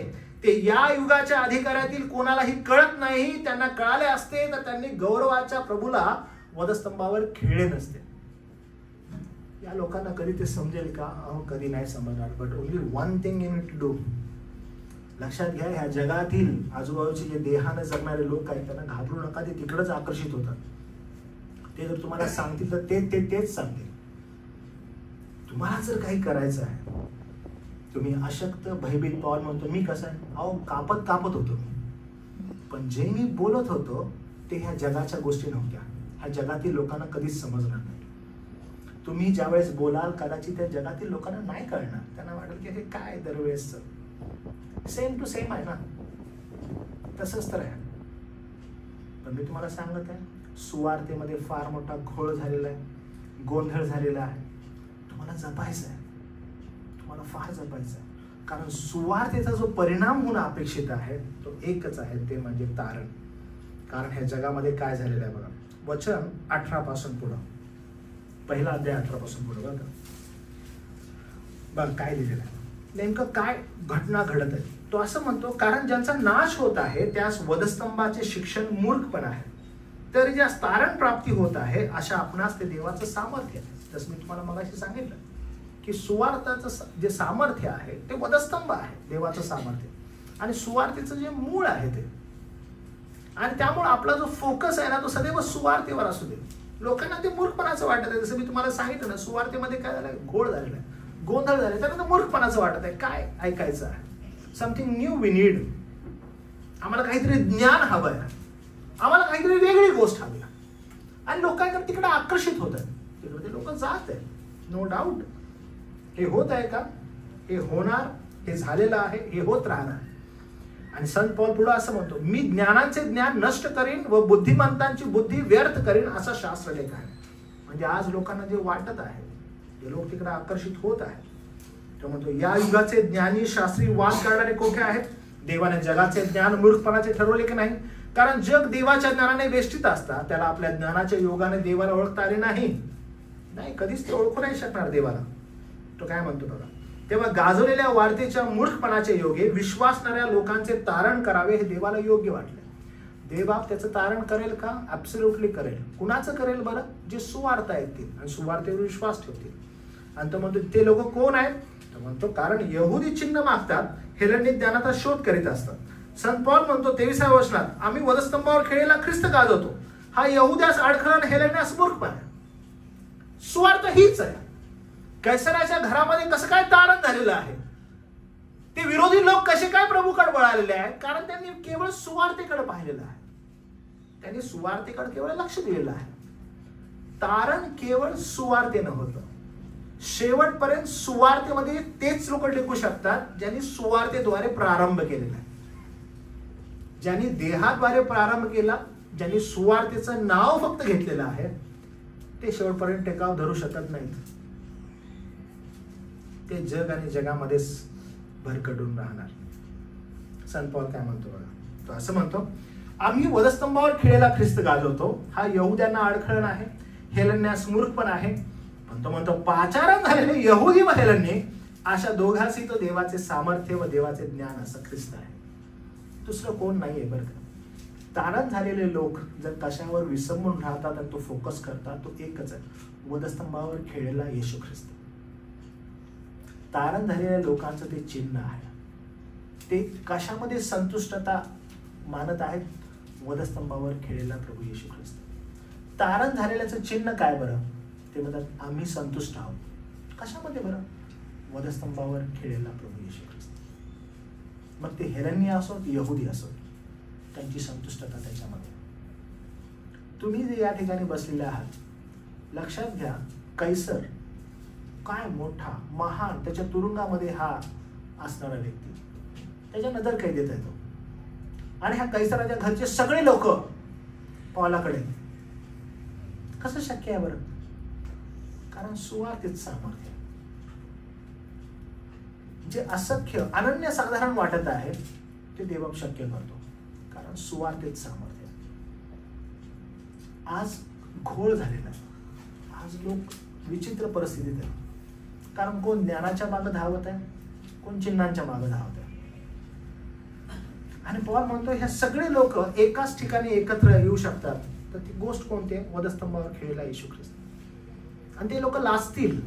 ते या युगाच्या अधिकाऱ्यातील कोणालाही कळत नाही. त्यांना कळाले असते तर त्यांनी गौरवाच्या प्रभूला वधस्तंभावर खेळले नसते. या लोकांना कधी ते समजेल का? कधी नाही समजणार. But only one thing you need to do. लक्षात घ्या, ह्या जगातील आजूबाजूचे जे देहाने जगणारे लोक आहेत त्यांना घाबरू नका, ते तिकडेच आकर्षित होतात. ते जर तुम्हाला सांगतील तर तेच सांगतील. तुम्हाला जर काही करायचं आहे, तुम्ही अशक्त भयभीत पॉल म्हणतो मी कसं आहे, अहो कापत होतो मी, पण जे मी बोलत होतो ते ह्या जगाच्या गोष्टी नव्हत्या, ह्या जगातील लोकांना कधीच समजणार नाही. तुम्ही ज्यावेळेस बोलाल कदाचित त्या जगातील लोकांना नाही कळणार, त्यांना वाटेल की हे काय दरवेळेसचं सेम टू सेम आहे ना, तसंच तर आहे. पण मी तुम्हाला सांगत आहे, सुवार्तेमध्ये फार मोठा घोळ झालेला आहे, गोंधळ झालेला आहे. तुम्हाला जपायचं आहे, तुम्हाला फार जपायचं आहे, कारण सुवार्तेचा जो परिणाम होणं अपेक्षित आहे तो एकच आहे, ते म्हणजे तारण. कारण ह्या जगामध्ये काय झालेलं आहे बघा, वचन 18 पासून पुढं, पहिला अध्याय 18 पासून पुढं बघा काय लिहिलेलं आहे, नेमकं काय घटना घडत आहे. तो असं म्हणतो, कारण ज्यांचा नाश होत आहे त्यास वधस्तंभाचे शिक्षण मूर्खपण आहे, तर ज्या तारण प्राप्ती होत आहे अशा आपणास ते देवाचं सामर्थ्य आहे. जसं मी तुम्हाला मगाशी सांगितलं की सुवार्ताचं जे सामर्थ्य आहे ते वधस्तंभ आहे, देवाचं सामर्थ्य, आणि सुवार्तेचं जे मूळ आहे ते. आणि त्यामुळे आपला जो फोकस आहे ना तो सदैव सुवार्तेवर असू दे. लोकांना ते मूर्खपणाचं वाटत आहे, जसं मी तुम्हाला सांगितलं ना, सुवार्तेमध्ये काय झालंय, घोळ झालेला आहे, गोंधळ झाले, त्यांना मूर्खपणाचं वाटत आहे. काय ऐकायचं आहे, समथिंग न्यू वी नीड. आम्हाला काहीतरी ज्ञान हवं आहे, आम्हाला काहीतरी वेगळी गोष्ट हवी आहे, आणि लोकांकडे तिकडे आकर्षित होत आहे, तिकडे ते लोक जात आहे. नो डाऊट हे होत आहे का, हे होणार, हे झालेलं आहे, हे होत राहणार. आणि संत पौल पुढे असं म्हणतो, मी ज्ञानाचे ज्ञान नष्ट करीन व बुद्धिमंतांची बुद्धी व्यर्थ करीन, असा शास्त्रलेख आहे. म्हणजे आज लोकांना जे वाटत आहे, जे लोक तिकडे आकर्षित होत आहेत, तो म्हणतो या युगाचे ज्ञानी शास्त्री वाद करणारे कोठे आहेत, देवाने जगाचे ज्ञान मूर्खपणाचे ठरवले की नाही. कारण जग देवाच्या ज्ञानाने वेष्टित असतात, त्याला आपल्या ज्ञानाच्या योगाने देवाला ओळखता आले नाही, कधीच ते ओळखू नाही शकणार देवाला. तो काय म्हणतो बघा, तेव्हा गाजवलेल्या वार्तेच्या मूर्खपणाचे योगे विश्वासणाऱ्या लोकांचे तारण करावे हे देवाला योग्य वाटले. देवबाप त्याचं तारण करेल का? ऍब्सोल्युटली करेल. कुणाचं करेल बरं? जे सुवार्ता ऐकतील आणि सुवार्तेवर विश्वास ठेवतील. आणि तो म्हणतो ते लोक कोण आहेत? तो म्हणतो कारण यहुदी चिन्ह मागतात, हेलेनिक ज्ञानाचा शोध करीत असतात. संत पौल म्हणतो 23व्या वचनात, आम्ही वधस्तंभावर खेळलेला ख्रिस्त गाजवतो. हा यहुद्यास अडखळण, हेलेन्यास मूर्खपणा. सुवार्थ हीच आहे. कैसराच्या घरामध्ये कसं काय तारण झालेलं आहे, ते विरोधी लोक कसे काय प्रभूकडे वळालेले आहेत, कारण त्यांनी केवळ सुवार्तेकडे पाहिलेलं आहे, त्यांनी सुवार्तेकडे केवळ लक्ष दिलेलं आहे. तारण केवळ सुवार्तेनं होतं. शेवटपर्यंत सुवार्तेमध्ये तेच लोक टिकू शकतात ज्यांनी सुवार्तेद्वारे प्रारंभ केलेला आहे, ज्यांनी देहाद्वारे प्रारंभ केला, ज्यांनी सुवार्तेचं नाव फक्त घेतलेलं आहे, ते शेवटपर्यंत टेकाव धरू शकत नाहीत. ते जग आणि जगामध्येच भरकटून राहणार. संत पौल काय म्हणतो बघा, तो असं म्हणतो, आम्ही वधस्तंभावर खेळलेला ख्रिस्त गाजवतो. हा यहुद्यांना अडखळण आहे, हेलेन्यास मूर्खपण आहे. पण तो म्हणतो पाचारण झालेले यहुदी व हेलेन्य अशा दोघांशी तो देवाचे सामर्थ्य व देवाचे ज्ञान असं ख्रिस्त आहे. दुसरं कोण नाहीये बरं का. तारण झालेले लोक जर कशावर विसंबून राहतात आणि तो फोकस करतात, तो एकच आहे, वधस्तंभावर खेळलेला येशू ख्रिस्त. तारण झालेल्या लोकांचं ते चिन्ह आहे. ते कशामध्ये संतुष्टता मानत आहेत? वधस्तंभावर खेळलेला प्रभू येशू ख्रिस्त. तारण झालेल्याचं चिन्ह काय बरं? ते म्हणतात आम्ही संतुष्ट आहोत. कशामध्ये बरं? वधस्तंभावर खेळलेला प्रभू येशू ख्रिस्त. मग ते हेरण्य असोत, यहुदी असोत, त्यांची संतुष्टता त्याच्यामध्ये. तुम्ही जे या ठिकाणी बसलेले आहात, लक्षात घ्या, कैसर काय मोठा महान, त्याच्या तुरुंगामध्ये हा असणारा व्यक्ती, त्याच्या नजर कैद येत आहे तो. आणि ह्या कैसराच्या घरचे सगळे लोक पौलाकडे. कसं शक्य आहे बरं? कारण सुवार्तेत सामर्थ्य. जे असख्य अनन्य साधारण वाटत आहे ते देव शक्य करतो, कारण सुवार्तेत सामर्थ्य. आज घोळ झालेला आहे. आज लोक विचित्र परिस्थितीत आहे, कारण कोण ज्ञानाच्या मागे धावत आहे, कोण चिन्हांच्या मागे धावत आहे. आणि पौल म्हणतो ह्या सगळे लोक एकाच ठिकाणी एकत्र येऊ शकतात, तर ती गोष्ट कोणती आहे? वधस्तंभावर खेळलेला येशू ख्रिस्त. आणि ते लोक लाजतील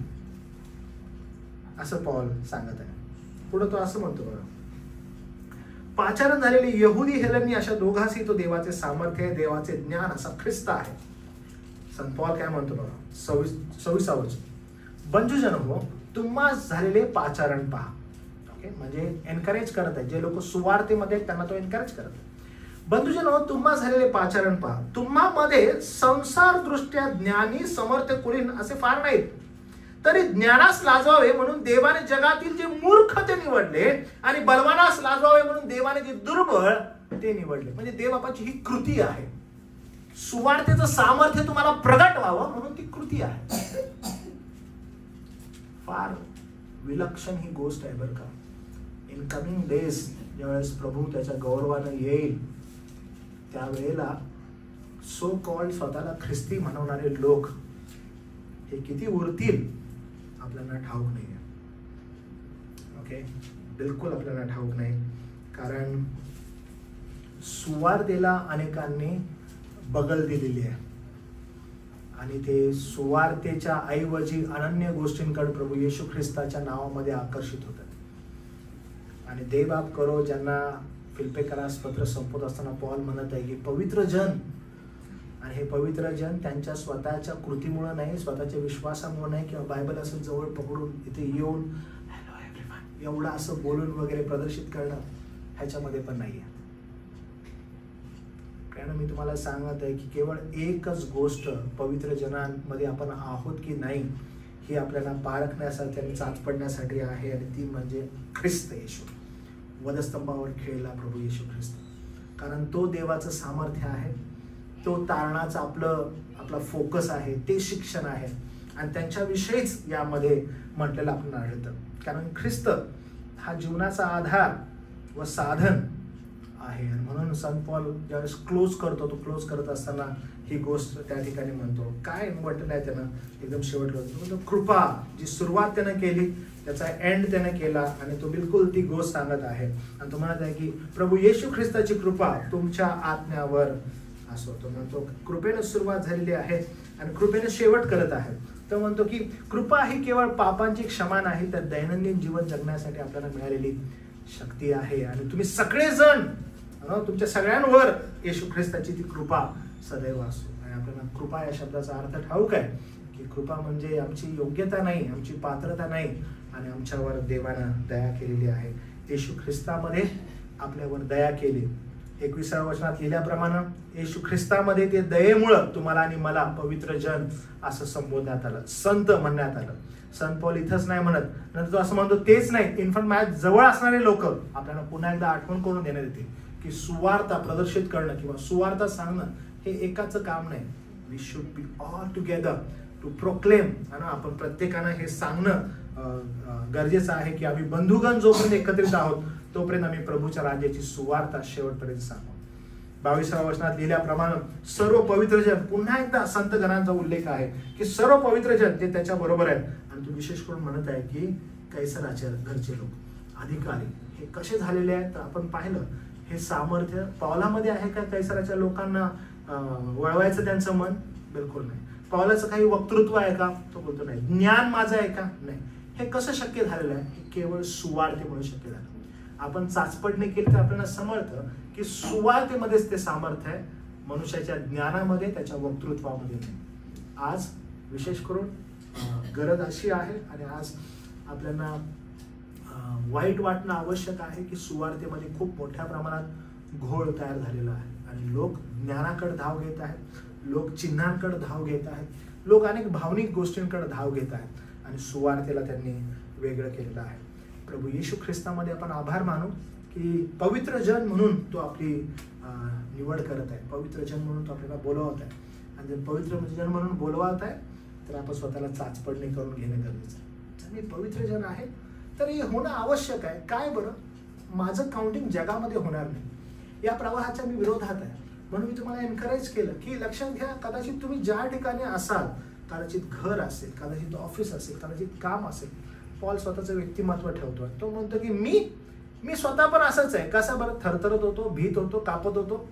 असं पौल सांगत आहे. पुढे तो असं म्हणतो बघा, पाचारण झालेले यहुदी हेलनी अशा दोघांशी तो देवाचे सामर्थ्य आहे, देवाचे ज्ञान असा ख्रिस्त आहे. संत पौल काय म्हणतो बघा, 26 बंधुजन हो, तुम्हास झालेले पाचारण पहा. ओके, म्हणजे एनकरेज करत आहे. जे लोक सुवार्तेमध्ये त्यांना तो एनकरेज करत आहे. बंधुजन हो, तुम्हा झालेले पाचारण पहा. तुम्हामध्ये संसार दृष्ट्या ज्ञानी समर्थ कुलीन असे फार नाहीत, तरी ज्ञानास लाजवावे म्हणून देवाने जगातील जे मूर्ख ते निवडले, आणि बलवानास लाजवावे म्हणून देवाने जे दुर्बळ ते निवडले. म्हणजे देवबापाची ही कृती आहे. सुवार्तेचं सामर्थ्य तुम्हाला प्रगट व्हावं म्हणून ती कृती आहे. फार विलक्षण ही गोष्ट आहे बरं का. इन कमिंग डेज ज्यावेळेस प्रभू त्याच्या गौरवानं येईल, त्यावेळेला सो कॉल्ड स्वतःला ख्रिस्ती म्हणवणारे लोक हे किती उरतील आपल्याला ठाऊक नाही आहे. ओके, बिलकुल आपल्याला ठाऊक नाही. कारण सुवार्तेला अनेकांनी बगल दिलेली आहे, आणि ते सुवार्तेच्या ऐवजी अनन्य गोष्टींकडे प्रभू येशू ख्रिस्ताच्या नावामध्ये आकर्षित होतात. आणि देवबाप करो, ज्यांना फिलिप्पियरास पत्र संपत असताना पौल म्हणत आहे की पवित्र जन, आणि हे पवित्र जन त्यांच्या स्वतःच्या कृतीमुळे नाही, स्वतःच्या विश्वासामुळे नाही, किंवा बायबल असं जवळ पकडून इथे येऊन हॅलो एव्हरीवन एवढं असं बोलून वगैरे प्रदर्शित करणं ह्याच्यामध्ये पण नाही आहे. कारण मी तुम्हाला सांगत आहे की केवळ एकच गोष्ट पवित्र जनांमध्ये आपण आहोत की नाही ही आपल्याला पारखण्यासाठी आणि चाचपडण्यासाठी आहे, आणि ती म्हणजे ख्रिस्त येशू, वधस्तंभावर खेळला प्रभू येशू ख्रिस्त. कारण तो देवाचं सामर्थ्य आहे, तो तारणाचा आपला फोकस आहे, ते शिक्षण आहे, आणि त्यांच्याविषयीच यामध्ये म्हटलेलं आपण आढळतं. कारण ख्रिस्त हा जीवनाचा आधार व साधन आहे. आणि म्हणून संत पौल ज्यावेळेस क्लोज करतो, तो क्लोज करत असताना ही गोष्ट त्या ठिकाणी म्हणतो. काय म्हटलं आहे त्यानं एकदम शेवटला म्हणतो, कृपा जी सुरुवात त्यानं केली त्याचा एंड त्यानं केला, आणि तो बिलकुल ती गोष्ट सांगत आहे. आणि तो म्हणत आहे की प्रभू येशू ख्रिस्ताची कृपा तुमच्या आत्म्यावर असो. तो म्हणतो कृपेने सुरुवात झालेली आहे आणि कृपेने शेवट करत आहे. तो म्हणतो की कृपा ही केवळ पापांची क्षमा नाही, तर दैनंदिन जीवन जगण्यासाठी आपल्याला मिळालेली शक्ती आहे. आणि तुम्ही सगळेजण तुमच्या सगळ्यांवर येशू ख्रिस्ताची ती कृपा सदैव असो. आणि आपल्याला कृपा या शब्दाचा अर्थ ठाऊक आहे की कृपा म्हणजे आमची योग्यता नाही, आमची पात्रता नाही, आणि आमच्यावर देवानं दया केलेली आहे. येशू ख्रिस्तामध्ये आपल्यावर दया केली. 21व्या वचनात लिहिल्याप्रमाणे येशू ख्रिस्तामध्ये ते दयेमुळं तुम्हाला आणि मला पवित्र जन असं संबोधण्यात आलं, संत म्हणण्यात आलं. संत पौल इथंच नाही म्हणत, नंतर तो असं म्हणतो तेच नाही, इन्फंट माझ्या जवळ असणारे लोक आपल्याला पुन्हा एकदा आठवण करून देण्यात येते की सुवार्ता प्रदर्शित करणं किंवा सुवार्ता सांगणं हे एकाचं काम नाही. We should be all together to proclaim. आणि आपण प्रत्येकानं हे सांगणं गरजेचं आहे की आम्ही बंधुगण जोपर्यंत एकत्रित आहोत तोपर्यंत आम्ही प्रभूच्या राज्याची सुवार्ता शेवटपर्यंत सांगू. 22व्या वचनात लिहिल्याप्रमाणे सर्व पवित्र जन, पुन्हा एकदा संत गणांचा उल्लेख आहे की सर्व पवित्र जन ते त्याच्या बरोबर आहेत. आणि तो विशेष करून म्हणत आहे की कैसराच्या घरचे लोक, अधिकारी हे कसे झालेले आहेत. तर आपण पाहिलं हे सामर्थ्य पौलामध्ये आहे का कैसराच्या लोकांना वळवायचं त्यांचं मन? बिलकुल नाही. पौलाचं काही वक्तृत्व आहे का? तो बोलतो नाही. ज्ञान माझं आहे का? नाही. हे कसं शक्य झालेलं आहे? हे केवळ सुवार्तेमुळे शक्य झालं. आपण चाचपडणे केली तर आपल्याला समजतं की सुवार्तेमध्येच ते सामर्थ्य आहे, मनुष्याच्या ज्ञानामध्ये, त्याच्या वक्तृत्वामध्ये नाही. आज विशेष करून गरज अशी आहे आणि आज आपल्याला वाईट वाटणं आवश्यक आहे की सुवार्तेमध्ये खूप मोठ्या प्रमाणात घोळ तयार झालेला आहे आणि लोक ज्ञानाकडे धाव घेत आहेत, लोक चिन्हांकडे धाव घेत आहेत, लोक अनेक भावनिक गोष्टींकडे धाव घेत आहेत आणि सुवार्तेला त्यांनी वेगळं केलेलं आहे. प्रभू येशू ख्रिस्तामध्ये आपण आभार मानू की पवित्र जन म्हणून तो आपली निवड करत आहे, पवित्र जन म्हणून तो आपल्याला बोलवत आहे. आणि जर पवित्र जन म्हणून बोलवत आहे तर आपण स्वतःला चाचपडणे करून घेणं गरजेचं आहे. जर मी पवित्र जन आहे तर हे होणं आवश्यक आहे. काय बरं, माझं काउंटिंग जगामध्ये होणार नाही, या प्रवाहाच्या मी विरोधात आहे. म्हणून मी तुम्हाला एनकरेज केलं की लक्षात घ्या, कदाचित तुम्ही ज्या ठिकाणी असाल, कदाचित घर असेल, कदाचित ऑफिस असेल, कदाचित काम असेल, पॉल स्वतःचं व्यक्तिमत्व ठेवतो. तो म्हणतो की मी स्वतः पण असंच आहे. कसं बरं, थरथरत होतो, भीत होतो, कापत होतो,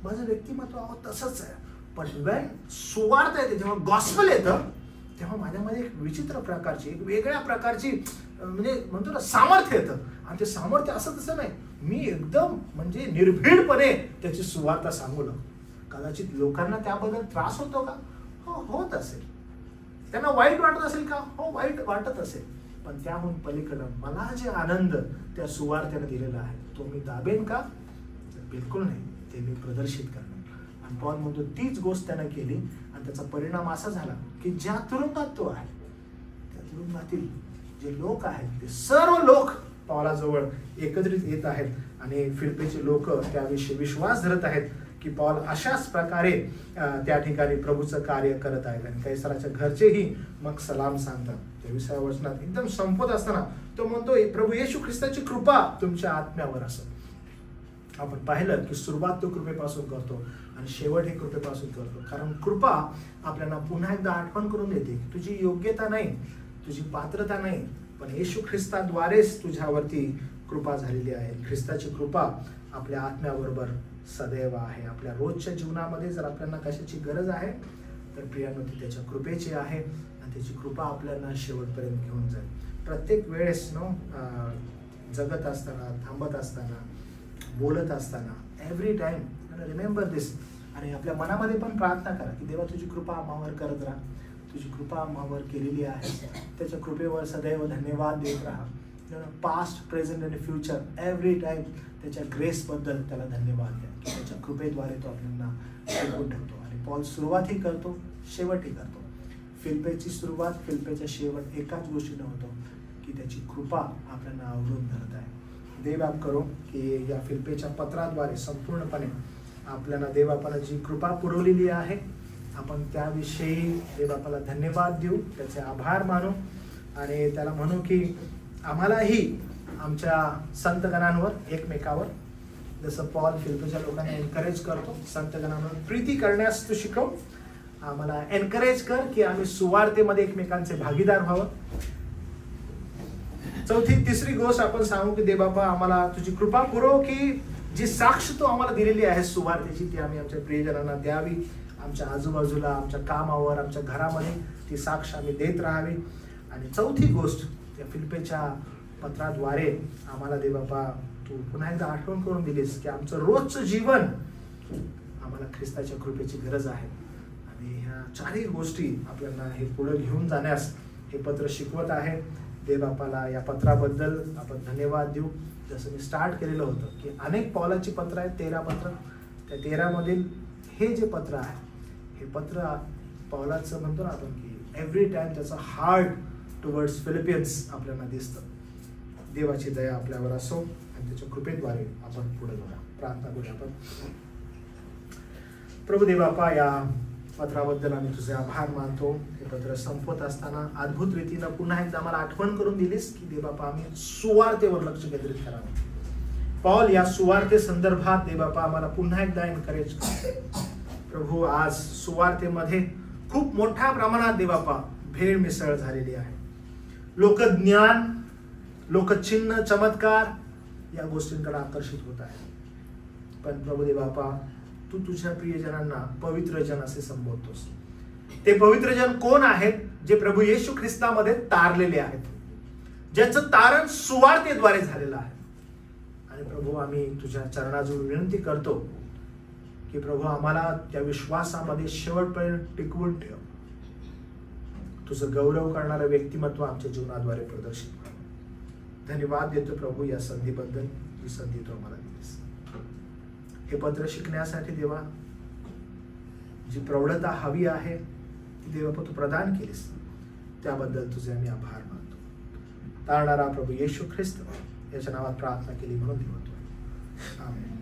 माझं व्यक्तिमत्व तसंच आहे. पण वेन सुवार्थ येते, जेव्हा गॉस्पेल येतं, तेव्हा माझ्यामध्ये एक विचित्र प्रकारची, एक वेगळ्या प्रकारची म्हणजे म्हणतो ना सामर्थ्य येतं. आणि ते सामर्थ्य असं तसं नाही, मी एकदम म्हणजे निर्भीडपणे त्याची सुवार्ता सांगू लागतो. कदाचित लोकांना त्याबद्दल त्रास होतो का? हो, होत असेल. त्यांना वाईट वाटत असेल का? हो, वाईट वाटत असेल. पण त्याहून पलीकडं मला जे आनंद त्या सुवार्त्याने दिलेला आहे तो मी दाबेन का? बिलकुल नाही. ते मी प्रदर्शित करणार. आणि पॉल म्हणतो तीच गोष्ट त्यानं केली आणि त्याचा परिणाम असा झाला की ज्या तुरुंगात तो आहे, त्या तुरुंगातील जे लोक आहेत ते सर्व लोक पॉलाजवळ एकत्रित येत आहेत आणि फिलिप्पीचे लोक त्याविषयी विश्वास धरत आहेत की पॉल अशाच प्रकारे त्या ठिकाणी प्रभूचं कार्य करत आहेत. आणि कैसराच्या घरचेही मग सलाम सांगतात. 23व्या वचनात एकदम संपत असताना तो म्हणतो, प्रभू येशू ख्रिस्ताची कृपा तुमच्या आत्म्यावर असो. आपण पाहिलं की सुरुवात तो कृपेपासून करतो आणि शेवट हे कृपेपासून करतो. कारण कृपा आपल्याला पुन्हा एकदा आठवण करून देते की तुझी योग्यता नाही, तुझी पात्रता नाही, पण येशू ख्रिस्ताद्वारेच तुझ्यावरती कृपा झालेली आहे. ख्रिस्ताची कृपा आपल्या आत्म्याबरोबर सदैव आहे. आपल्या रोजच्या जीवनामध्ये जर आपल्याला कशाची गरज आहे तर प्रियांनो ती त्याच्या कृपेची आहे आणि त्याची कृपा आपल्याला शेवटपर्यंत घेऊन जाईल. प्रत्येक वेळेस जगत असताना, थांबत असताना, बोलत असताना, एव्हरी टाइम रिमेंबर दिस. आणि आपल्या मनामध्ये पण प्रार्थना करा की देवा तुझी कृपा आम्हावर करत राहा, तुझी कृपा आम्हावर केलेली आहे, त्याच्या कृपेवर सदैव धन्यवाद देत राहा. पास्ट, प्रेझेंट आणि फ्युचर एव्हरी टाइम त्याच्या ग्रेसबद्दल त्याला धन्यवाद द्या की त्याच्या कृपेद्वारे तो आपल्याला टिकवून ठेवतो. आणि पॉल सुरुवातही करतो, शेवटही करतो. फिलिप्पीची सुरुवात, फिलिप्पीचा शेवट एकाच गोष्टीनं होतो की त्याची कृपा आपल्याला आवरून धरत आहे. देवबाप करो की या फिलिप्पीच्या पत्राद्वारे संपूर्णपणे आपल्याला देवबापाला जी कृपा पुरवलेली आहे आपण त्याविषयी देवबापाला धन्यवाद देऊ, त्याचे आभार मानू आणि त्याला म्हणू की आम्हालाही आमच्या संतगणांवर, एकमेकावर जसं पॉल फिलिप्पीच्या लोकांना एनकरेज करतो, संतगणांवर प्रीती करण्यास तू शिकव. आम्हाला एनकरेज कर की आम्ही सुवार्तेमध्ये एकमेकांचे भागीदार व्हावं. तिसरी गोष्ट आपण सांगू की देवबापा आम्हाला तुझी कृपा पुरव की जी साक्ष तू आम्हाला दिलेली आहे सुवार्तेची ती आम्ही आमच्या प्रियजनांना द्यावी. आमच्या आजूबाजूला, आमच्या कामावर, आमच्या घरामध्ये ती साक्ष आम्ही देत राहावी. आणि चौथी गोष्ट त्या फिलिप्पीच्या पत्राद्वारे आम्हाला देवबापा तू पुन्हा एकदा आठवण करून दिलीस की आमचं रोजचं जीवन आम्हाला ख्रिस्ताच्या कृपेची गरज आहे. आणि ह्या चारही गोष्टी आपल्याला हे पुढे घेऊन जाण्यास हे पत्र शिकवत आहे. देवबापाला या पत्राबद्दल आपण धन्यवाद देऊ. जसं मी स्टार्ट केलेलं होतं की अनेक पौलाची पत्र आहेत, 13 पत्र. त्या 13 मधील हे जे पत्र आहे हे पत्र पौलाचं म्हणतो ना आपण की एव्हरी टाइम त्याचं हार्ट टुवर्ड्स फिलिपियन्स आपल्याला दिसतं. देवाची दया आपल्यावर असो आणि त्याच्या कृपेद्वारे आपण पुढे जाऊया. प्रार्थना करूया आपण. प्रभू देवबापा या पत्राबद्दल आम्ही तुझे आभार मानतो. हे पत्र संपत असताना अद्भुत रीतीनं पुन्हा एकदा आम्हाला आठवण करून दिलीस की देवबापा आम्ही सुवार्तेवर लक्ष केंद्रित करावं. पॉल या सुवार्ते संदर्भात देवबापा आम्हाला पुन्हा एकदा एनकरेज कर. प्रभू आज सुवार्तेमध्ये खूप मोठ्या प्रमाणात देवबापा भेळ मिसळ झालेली आहे. लोकज्ञान, लोकचिन्ह, चमत्कार या गोष्टींकडे आकर्षित होत आहे. पण प्रभू देव बापा, तू तुझ्या प्रियजनांना पवित्र जन असे संबोधतोस. ते पवित्र जन कोण आहेत? जे प्रभू येशू ख्रिस्तामध्ये तारलेले आहेत, ज्यांचं तारण सुवार्तेद्वारे झालेलं आहे. आणि प्रभू, आम्ही तुझ्या चरणाजवळ विनंती करतो की प्रभू, आम्हाला त्या विश्वासामध्ये शेवटपर्यंत टिकवून ठेव. तुझं गौरव करणारं व्यक्तिमत्व आमच्या जीवनाद्वारे प्रदर्शित कर. धन्यवाद देतो प्रभू या संधीबद्दल, ही संधी तू आम्हाला दिलीस. हे पत्र शिकण्यासाठी देवा जी प्रौढता हवी आहे ती देवा तू प्रदान केलीस, त्याबद्दल तुझे आम्ही आभार मानतो. तारणारा प्रभू येशू ख्रिस्त याच्या नावात प्रार्थना केली म्हणून देवा. आमेन.